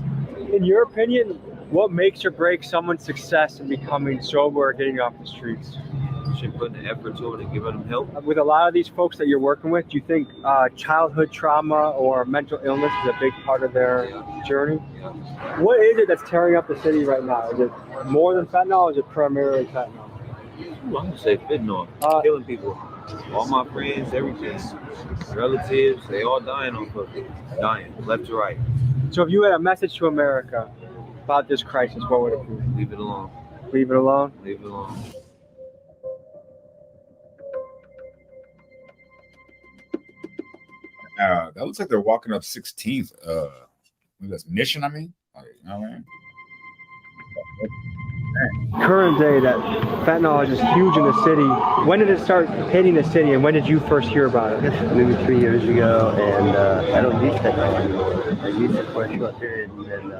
In your opinion, what makes or breaks someone's success in becoming sober or getting off the streets? Should put the effort to it and giving them help. With a lot of these folks that you're working with, do you think childhood trauma or mental illness is a big part of their journey? What is it that's tearing up the city right now? Is it more than fentanyl, or is it primarily fentanyl? Ooh, I'm gonna say fentanyl, killing people. All my friends, everything, relatives, they all dying on fucking dying, left to right. So if you had a message to America about this crisis, what would it be? Leave it alone. Leave it alone? Leave it alone. That looks like they're walking up 16th. That's Mission, I mean. Like, you know what I mean? Current day, that fentanyl is just huge in the city. When did it start hitting the city, and when did you first hear about it? I guess maybe 3 years ago, and I don't use fentanyl anymore. I used it for a short period, and then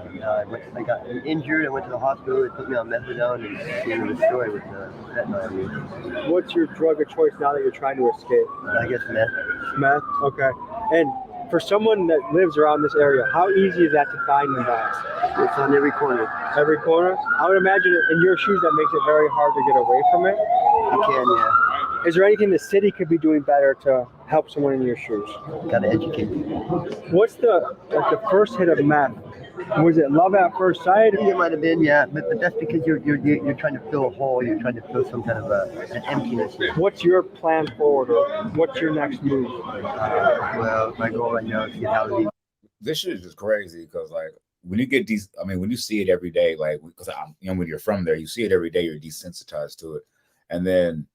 I got injured. I went to the hospital. They put me on methadone, and the end of the story with the fentanyl use. What's your drug of choice now that you're trying to escape? I guess meth. Meth? Okay. And for someone that lives around this area, how easy is that to find and buy? It's on every corner. Every corner? I would imagine in your shoes that makes it very hard to get away from it. You can, yeah. Is there anything the city could be doing better to help someone in your shoes? Gotta educate people. What's the first hit of meth? Was it love at first sight? It might have been, yeah, but that's because you're trying to fill a hole. You're trying to fill some kind of an emptiness. What's your plan forward, or what's your next move? Well, my goal right now is to get housing. This shit is just crazy because, like, when you get these, I mean, when you see it every day, like, because when you're from there, you see it every day, you're desensitized to it, and then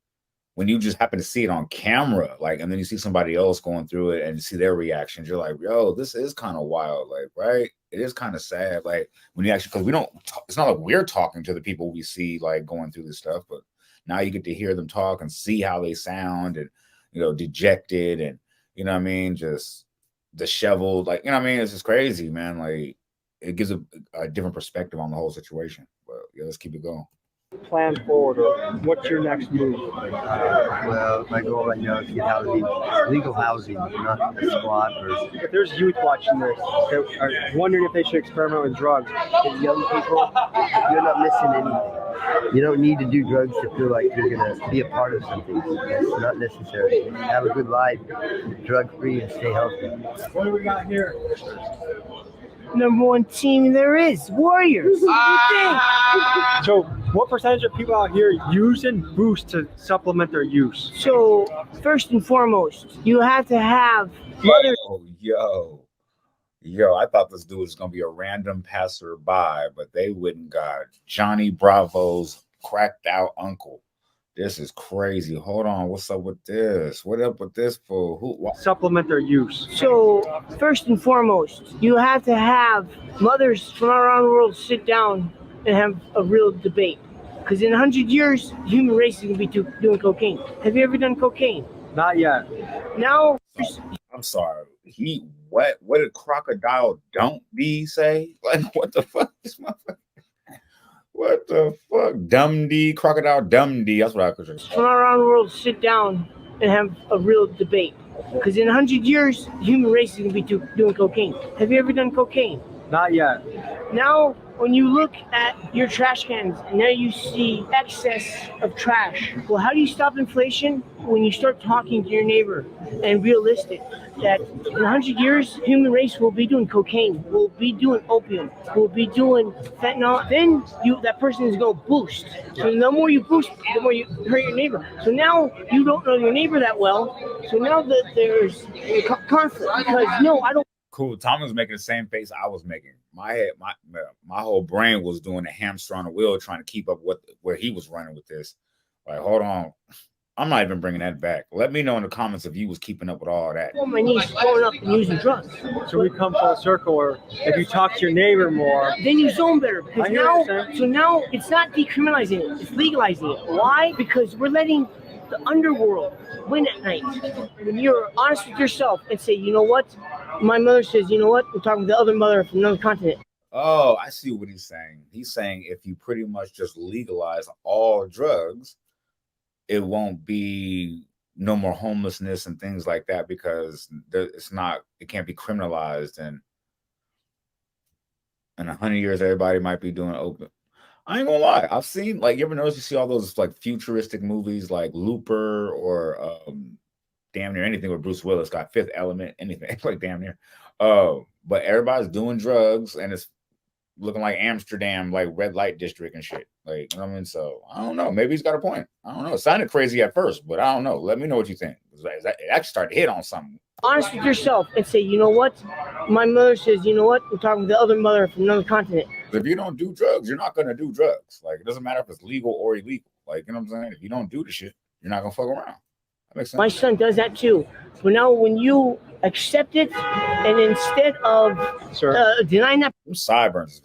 when you just happen to see it on camera, like, and then you see somebody else going through it and you see their reactions, you're like, yo, this is kind of wild, like, right? It is kind of sad, like, when you actually, because we don't, it's not like we're talking to the people we see, like, going through this stuff, but now you get to hear them talk and see how they sound, and, you know, dejected, and, you know what I mean, just disheveled, like, you know what I mean, it's just crazy, man, like, it gives a different perspective on the whole situation, but yeah, let's keep it going. Plan forward, or what's your next move? Well, my goal right now is to get housing, legal housing, not a squad. If there's youth watching this, that are wondering if they should experiment with drugs, and young people, you're not missing anything. You don't need to do drugs to feel like you're going to be a part of something. That's not necessary. Have a good life, drug-free, and stay healthy. What do we got here? Number one team there is, Warriors. So what percentage of people out here using boost to supplement their use? So first and foremost, you have to have mother. Yo, I thought this dude was gonna be a random passerby, but they went and got Johnny Bravo's cracked out uncle. This is crazy. Hold on, what's up with this? What up with this fool? Who supplement their use? So first and foremost, you have to have mothers from around the world sit down and have a real debate. Because in 100 years, the human race is going to be doing cocaine. Have you ever done cocaine? Not yet. Now, I'm sorry. What did Crocodile Don't Be say? Like, what the fuck? This motherfucker? What the fuck? Dumdy, Crocodile Dumdy. That's what I could say. From around the world, sit down and have a real debate. Because in 100 years, the human race is going to be doing cocaine. Have you ever done cocaine? Not yet. Now, when you look at your trash cans, and now you see excess of trash. Well, how do you stop inflation? When you start talking to your neighbor and realistic that in 100 years, human race will be doing cocaine, will be doing opium, will be doing fentanyl. Then that person is going to boost. So the more you boost, the more you hurt your neighbor. So now you don't know your neighbor that well. So now that there's a conflict because I don't. Cool. Tom was making the same face I was making. My head, my whole brain was doing a hamster on a wheel, trying to keep up where he was running with this. Like, hold on. I'm not even bringing that back. Let me know in the comments if you was keeping up with all that. Well, my niece growing up and using drugs. So we come full circle where if you talk to your neighbor more, then you zone better. Because I hear now, what you're saying. so now it's not decriminalizing it, it's legalizing it. Why? Because we're letting the underworld win at night. When you're honest with yourself and say, you know what? My mother says, you know what? I'm talking to the other mother from another continent. Oh, I see what he's saying. He's saying if you pretty much just legalize all drugs, it won't be no more homelessness and things like that because it can't be criminalized. And in 100 years, everybody might be doing open. I ain't gonna lie. I've seen, like, you ever notice you see all those like futuristic movies like Looper or damn near anything with Bruce Willis, got Fifth Element, anything like damn near. But everybody's doing drugs and it's looking like Amsterdam, like red light district and shit. Like, you know what I mean? So I don't know. Maybe he's got a point. I don't know. It sounded crazy at first, but I don't know. Let me know what you think. It actually started to hit on something. Honest with yourself and say, you know what? My mother says, you know what? I'm talking to the other mother from another continent. If you don't do drugs, you're not gonna do drugs. Like, it doesn't matter if it's legal or illegal. Like, you know what I'm saying? If you don't do the shit, you're not gonna fuck around. That makes sense. My son does that too. But now when you accept it and instead of denying that sideburns is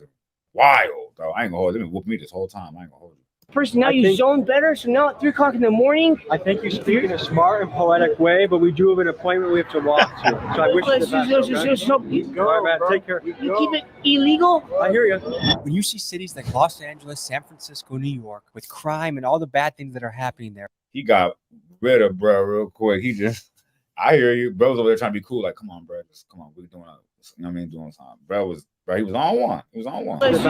wild, though. I ain't gonna hold it. They've been whooping me this whole time. I ain't gonna hold you. person, now you zone better. So now at 3 o'clock in the morning. I think you speak in a smart and poetic way, but we do have an appointment we have to walk to. So I wish you the best. Okay? All right, man. Take care. You keep it illegal. I hear you. When you see cities like Los Angeles, San Francisco, New York, with crime and all the bad things that are happening there. He got rid of bro real quick. He just, I hear you. Bro's over there trying to be cool. Like, come on, bro. Just come on. We're doing you know what I mean? Doing something. Bro, he was on one. He was on one. All right,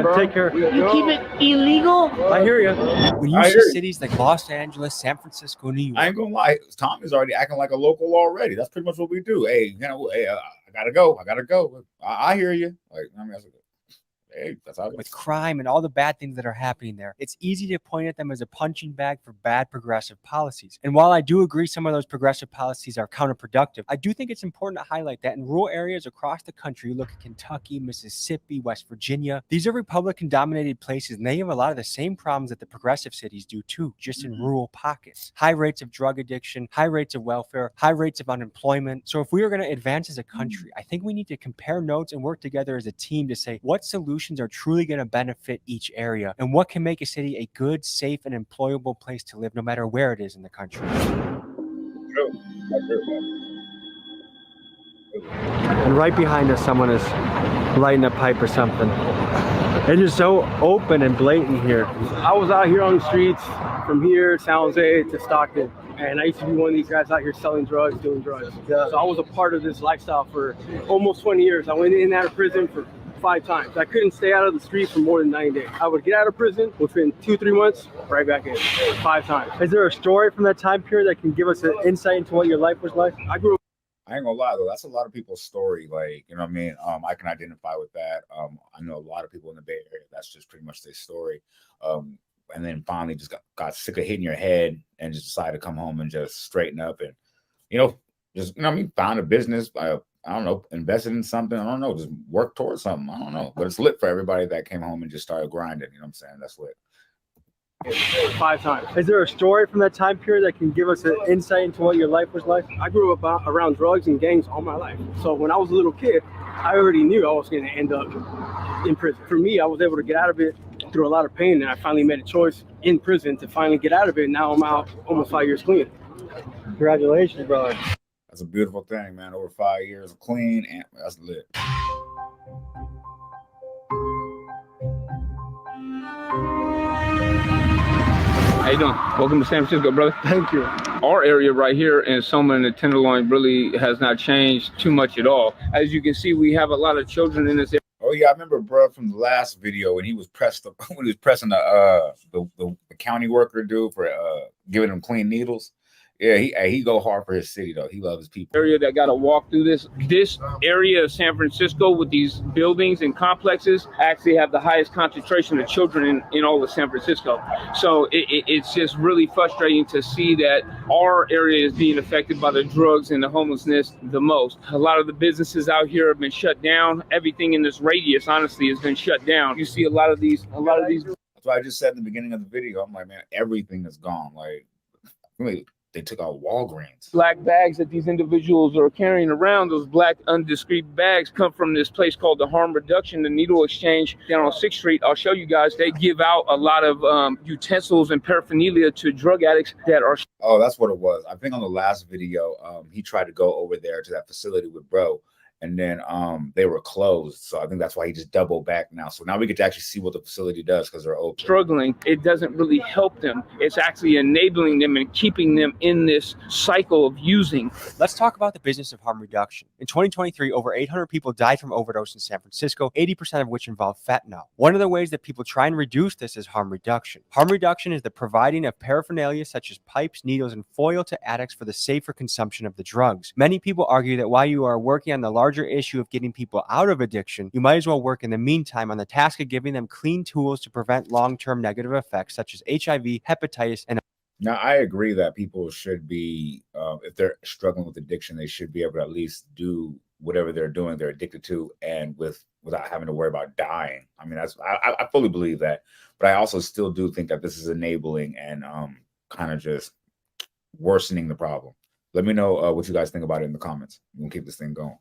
man. Take care. You keep it illegal. I hear you. When you see cities like Los Angeles, San Francisco, New York. I ain't gonna lie. Tommy's already acting like a local already. That's pretty much what we do. Hey, you know, hey, I gotta go. I hear you. Like, I mean, hey, that's how it is. With crime and all the bad things that are happening there, it's easy to point at them as a punching bag for bad progressive policies. And while I do agree some of those progressive policies are counterproductive, I do think it's important to highlight that in rural areas across the country, you look at Kentucky, Mississippi, West Virginia, these are Republican-dominated places, and they have a lot of the same problems that the progressive cities do too, just in rural pockets. High rates of drug addiction, high rates of welfare, high rates of unemployment. So if we are going to advance as a country, I think we need to compare notes and work together as a team to say what solutions are truly going to benefit each area and what can make a city a good, safe, and employable place to live no matter where it is in the country. And right behind us, someone is lighting a pipe or something. It's just so open and blatant here. I was out here on the streets from here, San Jose to Stockton, and I used to be one of these guys out here selling drugs, doing drugs. So I was a part of this lifestyle for almost 20 years. I went in and out of prison for 5 times. I couldn't stay out of the street for more than 9 days. I would get out of prison within 2-3 months, right back in 5 times. Is there a story from that time period that can give us an insight into what your life was like? I grew up. I ain't gonna lie though, that's a lot of people's story. Like, you know what I mean? I can identify with that. I know a lot of people in the Bay Area, that's just pretty much their story. And then finally just got sick of hitting your head and just decided to come home and just straighten up and, you know, just, you know what I mean, found a business. I don't know, invested in something. I don't know, just work towards something. I don't know. But it's lit for everybody that came home and just started grinding. You know what I'm saying? That's lit. 5 times. Is there a story from that time period that can give us an insight into what your life was like? I grew up around drugs and gangs all my life. So when I was a little kid, I already knew I was going to end up in prison. For me, I was able to get out of it through a lot of pain. And I finally made a choice in prison to finally get out of it. Now I'm out almost 5 years clean. Congratulations, brother. That's a beautiful thing, man. Over 5 years of clean, and that's lit. How you doing? Welcome to San Francisco, brother. Thank you. Our area right here in Soma and the Tenderloin really has not changed too much at all. As you can see, we have a lot of children in this area. Oh yeah, I remember, bro, from the last video when he was pressing the county worker dude for giving him clean needles. Yeah, he go hard for his city though. He loves his people. Area that got to walk through this area of San Francisco with these buildings and complexes actually have the highest concentration of children in all of San Francisco. So it's just really frustrating to see that our area is being affected by the drugs and the homelessness the most. A lot of the businesses out here have been shut down. Everything in this radius, honestly, has been shut down. You see a lot of these. That's what I just said in the beginning of the video. I'm like, man, everything is gone. Like, really, they took out Walgreens. Black bags that these individuals are carrying around, those black undiscreet bags, come from this place called the Harm Reduction, the Needle Exchange down on 6th Street. I'll show you guys. They give out a lot of utensils and paraphernalia to drug addicts that are... Oh, that's what it was. I think on the last video, he tried to go over there to that facility with bro, and then they were closed. So I think that's why he just doubled back now. So now we get to actually see what the facility does because they're open. Struggling. It doesn't really help them. It's actually enabling them and keeping them in this cycle of using. Let's talk about the business of harm reduction. In 2023, over 800 people died from overdose in San Francisco, 80% of which involve fentanyl. One of the ways that people try and reduce this is harm reduction. Harm reduction is the providing of paraphernalia such as pipes, needles, and foil to addicts for the safer consumption of the drugs. Many people argue that while you are working on the larger issue of getting people out of addiction, you might as well work in the meantime on the task of giving them clean tools to prevent long-term negative effects such as HIV, hepatitis, and... Now, I agree that people should be, if they're struggling with addiction, they should be able to at least do whatever they're doing, they're addicted to, and without having to worry about dying. I mean, I fully believe that, but I also still do think that this is enabling and kind of just worsening the problem. Let me know what you guys think about it in the comments. We can keep this thing going.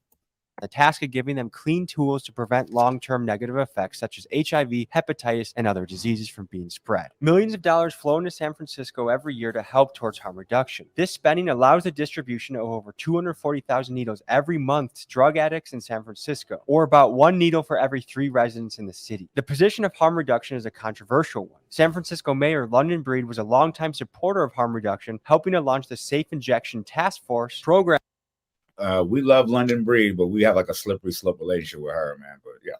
The task of giving them clean tools to prevent long-term negative effects such as HIV, hepatitis, and other diseases from being spread. Millions of dollars flow into San Francisco every year to help towards harm reduction. This spending allows the distribution of over 240,000 needles every month to drug addicts in San Francisco, or about 1 needle for every 3 residents in the city. The position of harm reduction is a controversial one. San Francisco Mayor London Breed was a longtime supporter of harm reduction, helping to launch the Safe Injection Task Force program. We love London Breed, but we have like a slippery slope relationship with her, man. But yeah.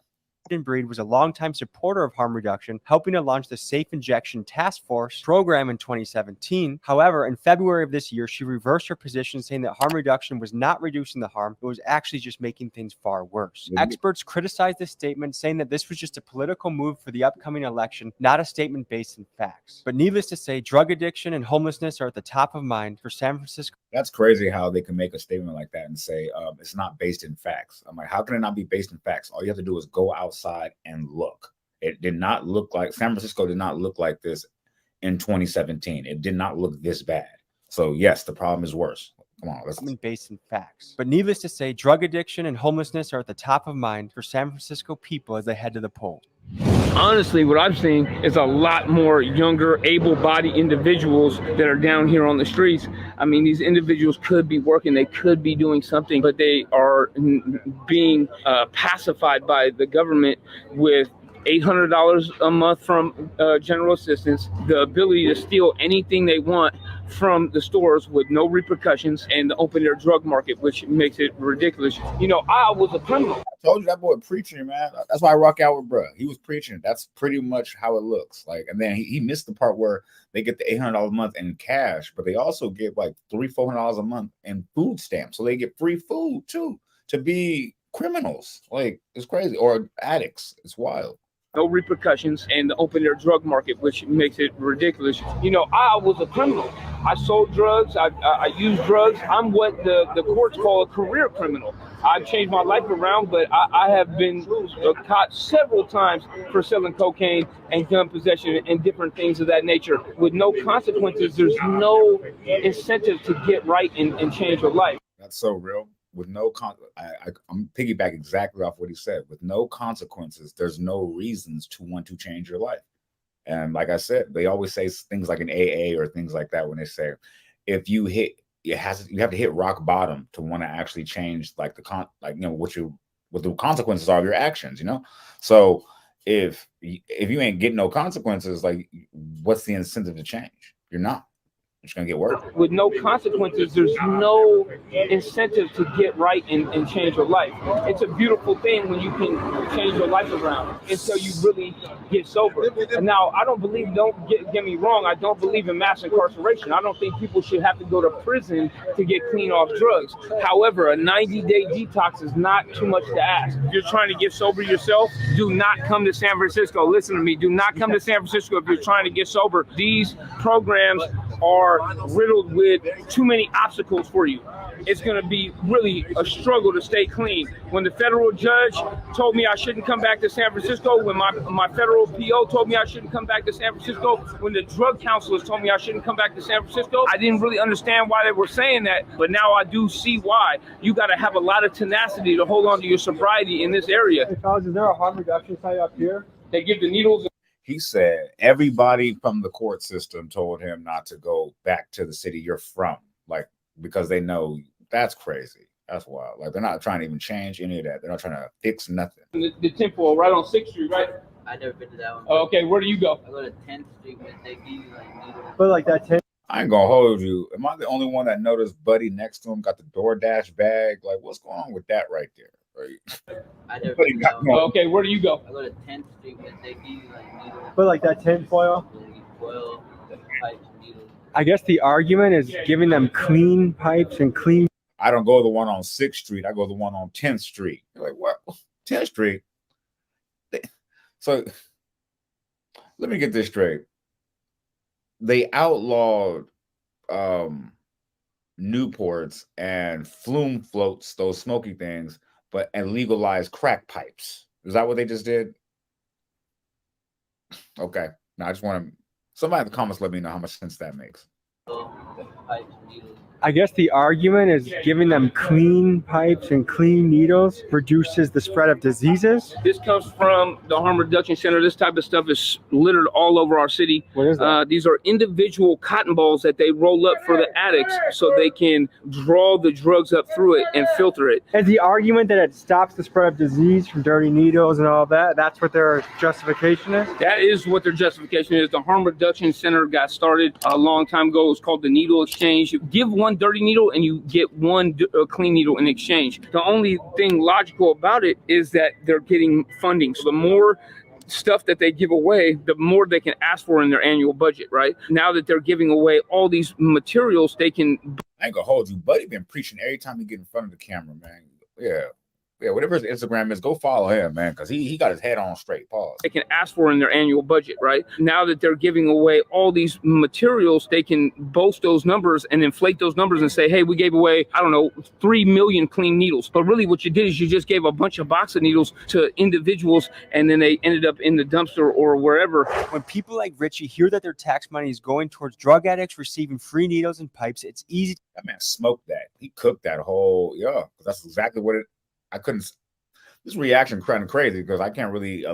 London Breed was a longtime supporter of harm reduction, helping to launch the Safe Injection Task Force program in 2017. However, in February of this year, she reversed her position, saying that harm reduction was not reducing the harm, it was actually just making things far worse. Experts criticized this statement, saying that this was just a political move for the upcoming election, not a statement based in facts. But needless to say, drug addiction and homelessness are at the top of mind for San Francisco. That's crazy how they can make a statement like that and say it's not based in facts. I'm like, how can it not be based in facts? All you have to do is go outside and look. It did not look like San Francisco did not look like this in 2017. It did not look this bad. So yes, the problem is worse. Come on, let's based in facts. But needless to say, drug addiction and homelessness are at the top of mind for San Francisco people as they head to the polls. Honestly, what I'm seeing is a lot more younger, able-bodied individuals that are down here on the streets. I mean, these individuals could be working, they could be doing something, but they are being pacified by the government with $800 a month from general assistance, the ability to steal anything they want from the stores with no repercussions, and the open air drug market, which makes it ridiculous. You know, I was a criminal. I told you that boy preaching, man. That's why I rock out with bruh. He was preaching. That's pretty much how it looks like. And then he missed the part where they get the $800 a month in cash, but they also get like $300-400 a month in food stamps. So they get free food too to be criminals. Like, it's crazy. Or addicts. It's wild. No repercussions, and the open air drug market, which makes it ridiculous. You know, I was a criminal. I sold drugs. I used drugs. I'm what the courts call a career criminal. I've changed my life around, but I have been caught several times for selling cocaine and gun possession and different things of that nature with no consequences. There's no incentive to get right and change your life. That's so real. With no I'm piggyback exactly off what he said. With no consequences, there's no reasons to want to change your life. And like I said, they always say things like an AA or things like that when they say if you you have to hit rock bottom to want to actually change like what the consequences are of your actions, you know. So if you ain't getting no consequences, like what's the incentive to change? You're not. It's gonna get worse. With no consequences, there's no incentive to get right and change your life. It's a beautiful thing when you can change your life around until you really get sober. And now, I don't believe, don't get me wrong, I don't believe in mass incarceration. I don't think people should have to go to prison to get clean off drugs. However, a 90-day detox is not too much to ask. If you're trying to get sober yourself, do not come to San Francisco. Listen to me, do not come to San Francisco if you're trying to get sober. These programs are riddled with too many obstacles for you. It's going to be really a struggle to stay clean. When the federal judge told me I shouldn't come back to San Francisco, when my federal PO told me I shouldn't come back to San Francisco, when the drug counselors told me I shouldn't come back to San Francisco, I didn't really understand why they were saying that, but now I do see why. You got to have a lot of tenacity to hold on to your sobriety in this area. Hey, fellas, is there a harm reduction site up here? They give the needles. He said everybody from the court system told him not to go back to the city you're from, like, because they know that's crazy. That's wild. Like, they're not trying to even change any of that. They're not trying to fix nothing. The temple right on 6th Street, right? I never been to that one. Oh, okay, where do you go? I go to 10th Street, but they give you like needles. But like that 10. I ain't gonna hold you. Am I the only one that noticed Buddy next to him got the DoorDash bag? Like, what's going on with that right there? Right? I never been to that one. Oh, okay, where do you go? I go to 10th Street, but they give you like needles. But like that tin foil. Foil, pipes, needles. I guess the argument is giving them clean pipes and clean. I don't go to the one on 6th Street. I go to the one on 10th Street. You're like, what? 10th Street? So let me get this straight. They outlawed Newports and flume floats, those smoky things, and legalized crack pipes. Is that what they just did? Okay. Now I just want to, somebody in the comments let me know how much sense that makes. Pipes, needles. I guess the argument is giving them clean pipes and clean needles reduces the spread of diseases. This comes from the Harm Reduction Center. This type of stuff is littered all over our city. What is that? These are individual cotton balls that they roll up for the addicts so they can draw the drugs up through it and filter it. And the argument that it stops the spread of disease from dirty needles and all that, that's what their justification is? That is what their justification is. The Harm Reduction Center got started a long time ago. It's called the Needle Exchange. You give one dirty needle and you get one clean needle in exchange. The only thing logical about it is that they're getting funding. So the more stuff that they give away, the more they can ask for in their annual budget, right? Now that they're giving away all these materials, they can... I ain't gonna hold you. Buddy been preaching every time he get in front of the camera, man. Yeah, whatever his Instagram is, go follow him, man, because he got his head on straight. Pause. They can ask for in their annual budget, right? Now that they're giving away all these materials, they can boast those numbers and inflate those numbers and say, hey, we gave away, I don't know, 3 million clean needles. But really what you did is you just gave a bunch of box of needles to individuals and then they ended up in the dumpster or wherever. When people like Richie hear that their tax money is going towards drug addicts receiving free needles and pipes, it's easy. That man smoked that. He cooked that whole, that's exactly what it, I couldn't, this reaction kind of crazy because I can't really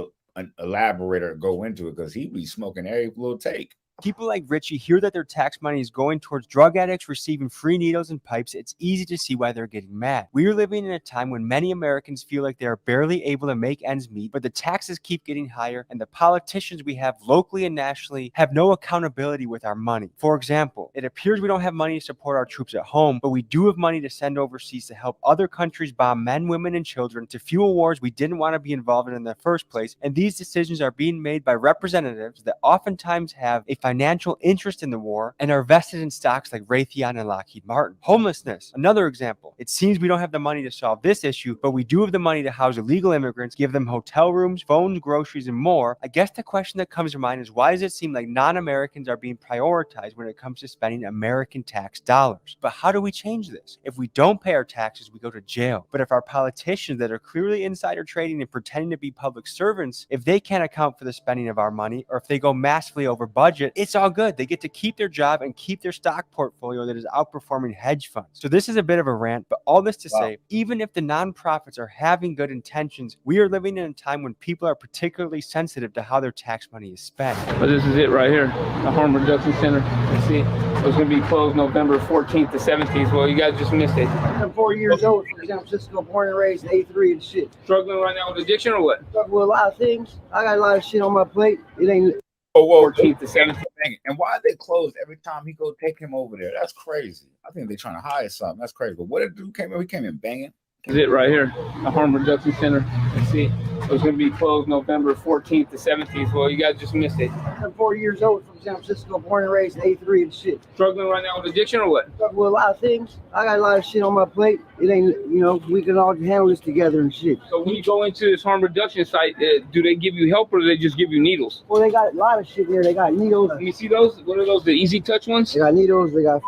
elaborate or go into it because he be smoking every little take. People like Richie hear that their tax money is going towards drug addicts receiving free needles and pipes. It's easy to see why they're getting mad. We are living in a time when many Americans feel like they are barely able to make ends meet, but the taxes keep getting higher and the politicians we have locally and nationally have no accountability with our money. For example, it appears we don't have money to support our troops at home, but we do have money to send overseas to help other countries bomb men, women, and children to fuel wars we didn't want to be involved in the first place. And these decisions are being made by representatives that oftentimes have a financial interest in the war and are vested in stocks like Raytheon and Lockheed Martin. Homelessness, another example. It seems we don't have the money to solve this issue, but we do have the money to house illegal immigrants, give them hotel rooms, phones, groceries, and more. I guess the question that comes to mind is why does it seem like non-Americans are being prioritized when it comes to spending American tax dollars? But how do we change this? If we don't pay our taxes, we go to jail. But if our politicians that are clearly insider trading and pretending to be public servants, if they can't account for the spending of our money, or if they go massively over budget, it's all good. They get to keep their job and keep their stock portfolio that is outperforming hedge funds. So this is a bit of a rant, but all this to say, even if the nonprofits are having good intentions, we are living in a time when people are particularly sensitive to how their tax money is spent. But this is it right here, the Harm Reduction Center. Let's see, it was going to be closed November 14th to 17th. Well, you guys just missed it. I'm 4 years old from San Francisco, born and raised, A3 and shit. Struggling right now with addiction or what? Struggling with a lot of things. I got a lot of shit on my plate. It ain't... Whoa, 14th to 17th. And why they closed every time he go take him over there? That's crazy. I think they're trying to hide something. That's crazy. But what did dude came in? He came in banging. This is it right here, the Harm Reduction Center. Let's see. It was going to be closed November 14th to 17th. Well, you guys just missed it. I'm 40 years old from San Francisco, born and raised in A3 and shit. Struggling right now with addiction or what? With a lot of things. I got a lot of shit on my plate. It ain't, you know, we can all handle this together and shit. So when you go into this harm reduction site, do they give you help or do they just give you needles? Well, they got a lot of shit here. They got needles. Let me see those. What are those? The easy touch ones? They got needles. They got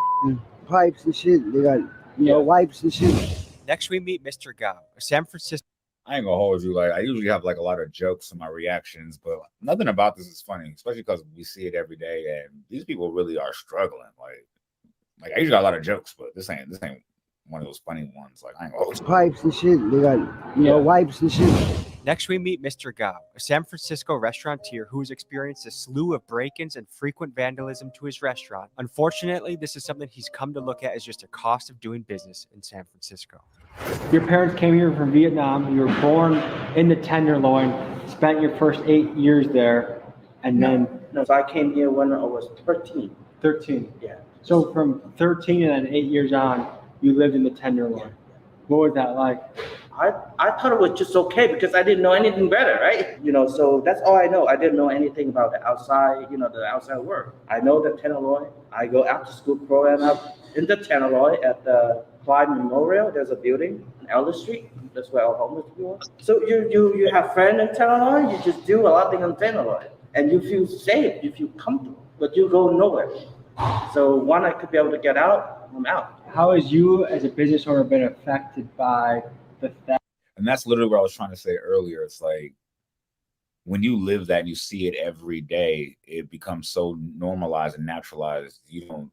pipes and shit. They got, you know, wipes and shit. Next, we meet Mr. Gao, a San Francisco. I ain't gonna hold you. Like, I usually have like a lot of jokes in my reactions, but nothing about this is funny, especially because we see it every day, and these people really are struggling. Like I usually got a lot of jokes, but this ain't one of those funny ones. Like, I ain't gonna hold you. Pipes and shit. They got, you know, wipes and shit. Next, we meet Mr. Gao, a San Francisco restaurateur who has experienced a slew of break-ins and frequent vandalism to his restaurant. Unfortunately, this is something he's come to look at as just a cost of doing business in San Francisco. Your parents came here from Vietnam. You were born in the Tenderloin, spent your first 8 years there, and then... No, so I came here when I was 13. 13? Yeah. So from 13 and then 8 years on, you lived in the Tenderloin. Yeah. What was that like? I thought it was just okay because I didn't know anything better, right? You know, so that's all I know. I didn't know anything about the outside, you know, the outside world. I know the Tenderloin. I go after school program up in the Tenderloin at the Clyde Memorial. There's a building on Elder Street. That's where all homeless people are. So you have friends in Tenderloin. You just do a lot of things on Tenderloin, and you feel safe. You feel comfortable, but you go nowhere. So when I could be able to get out, I'm out. How has you as a business owner been affected by the theft? And that's literally what I was trying to say earlier. It's like when you live that and you see it every day, it becomes so normalized and naturalized, you don't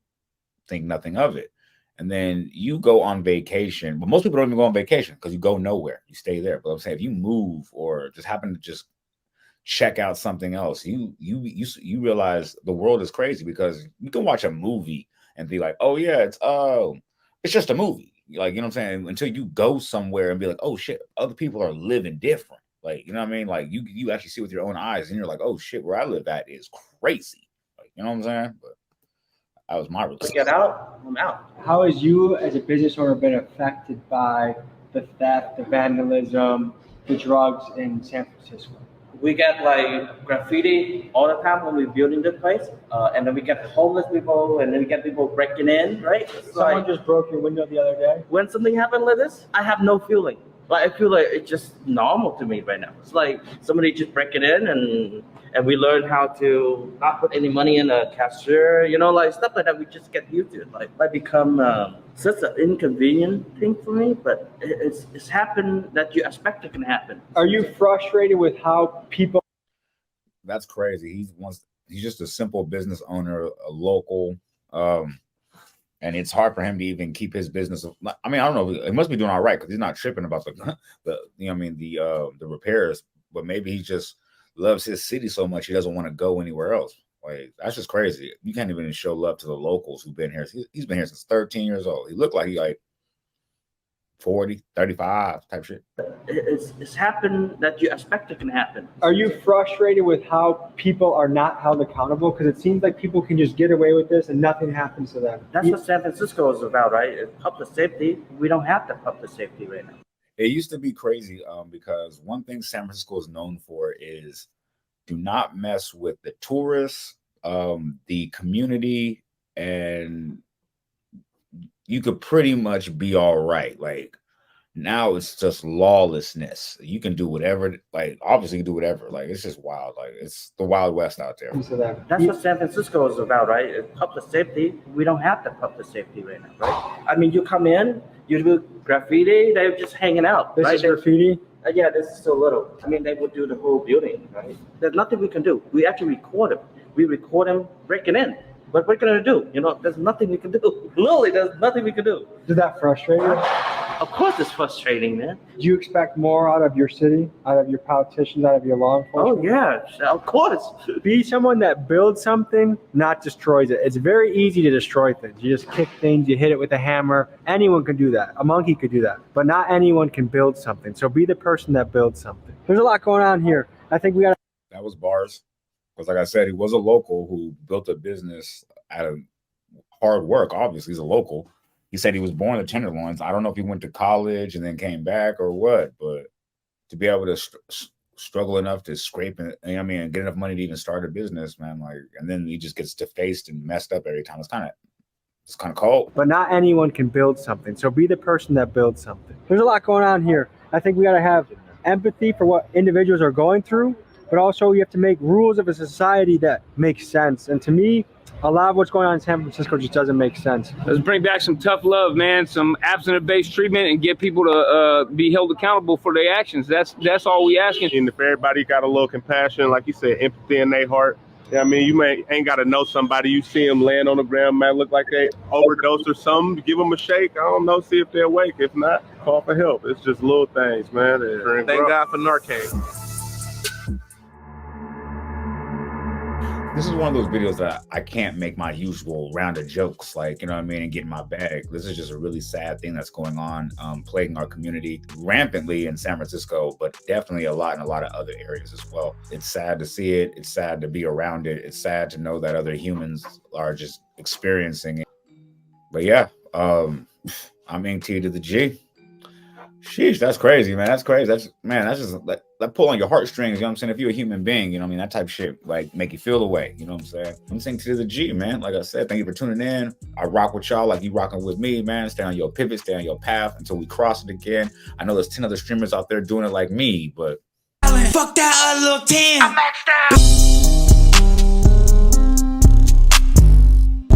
think nothing of it. And then you go on vacation, but most people don't even go on vacation because you go nowhere. You stay there. But I'm saying if you move or just happen to just check out something else, you realize the world is crazy because you can watch a movie and be like, oh yeah, it's just a movie. Like, you know what I'm saying? Until you go somewhere and be like, oh shit, other people are living different. Like, you know what I mean? Like you actually see with your own eyes and you're like, oh shit, where I live at is crazy. Like, you know what I'm saying? But that was my response. Get out, I'm out. How has you as a business owner been affected by the theft, the vandalism, the drugs in San Francisco? We get like graffiti all the time when we're building the place, and then we get homeless people, and then we get people breaking in, right? Someone just broke your window the other day. When something happened like this, I have no feeling. Like I feel like it's just normal to me right now. It's like somebody just breaking in, and we learn how to not put any money in a cashier, you know, like stuff like that. We just get used to it. Like become such an inconvenient thing for me, but it's happened that you expect it can happen. Are you frustrated with how people? That's crazy. He's just a simple business owner, a local, and it's hard for him to even keep his business. I mean, I don't know. He must be doing all right because he's not tripping about the you know what I mean, the repairs. But maybe he just loves his city so much he doesn't want to go anywhere else. Like, that's just crazy. You can't even show love to the locals who've been here. He's been here since 13 years old. He looked like he like 40, 35 type shit. It's happened that you expect it can happen. Are you frustrated with how people are not held accountable? Because it seems like people can just get away with this and nothing happens to them. That's what San Francisco is about, right? It's public safety. We don't have the public safety right now. It used to be crazy because one thing San Francisco is known for is do not mess with the tourists, the community, and you could pretty much be all right. Like, now it's just lawlessness. You can do whatever. Like, obviously you can do whatever. Like, it's just wild. Like, it's the Wild West out there. That's what San Francisco is about, right? It's public safety. We don't have the public safety right now, right? I mean, you come in, you do graffiti, they're just hanging out. This right? is graffiti? Yeah, this is so little. I mean, they would do the whole building, right? There's nothing we can do. We actually record them. We record them breaking in. But what are we going to do? You know, there's nothing we can do. Literally, there's nothing we can do. Did that frustrate you? Of course it's frustrating, man. Do you expect more out of your city, out of your politicians, out of your law enforcement? Oh, yeah, of course. Be someone that builds something, not destroys it. It's very easy to destroy things. You just kick things, you hit it with a hammer. Anyone can do that. A monkey could do that. But not anyone can build something. So be the person that builds something. There's a lot going on here. I think we got to... That was bars. Because like I said, he was a local who built a business out of hard work. Obviously, he's a local. he said he was born in the Tenderloins. I don't know if he went to college and then came back or what, but to be able to struggle enough to scrape and get enough money to even start a business, man, like, and then he just gets defaced and messed up every time. It's kind of cold. But not anyone can build something. So be the person that builds something. There's a lot going on here. I think we got to have empathy for what individuals are going through, but also you have to make rules of a society that makes sense. And to me, a lot of what's going on in San Francisco just doesn't make sense. Let's bring back some tough love, man, some abstinence-based treatment, and get people to be held accountable for their actions. That's all we asking. And if everybody got a little compassion, like you said, empathy in their heart, I mean, you ain't got to know somebody. You see them laying on the ground, man, look like they overdosed or something. Give them a shake. I don't know, see if they're awake. If not, call for help. It's just little things, man. Thank God for Narcan. This is one of those videos that I can't make my usual round of jokes, like, you know what I mean, and get in my bag. This is just a really sad thing that's going on, plaguing our community rampantly in San Francisco, but definitely a lot in a lot of other areas as well. It's sad to see it. It's sad to be around it. It's sad to know that other humans are just experiencing it. But yeah, I'm in T to the G. Sheesh, that's crazy, man. That's crazy. That's just like pull on your heartstrings, you know what I'm saying? If you're a human being, you know what I mean? That type of shit, like, make you feel the way, you know what I'm saying? I'm saying to the G, man. Like I said, thank you for tuning in. I rock with y'all like you rocking with me, man. Stay on your pivot, stay on your path until we cross it again. I know there's 10 other streamers out there doing it like me, but Fuck that little 10. I'm maxed out.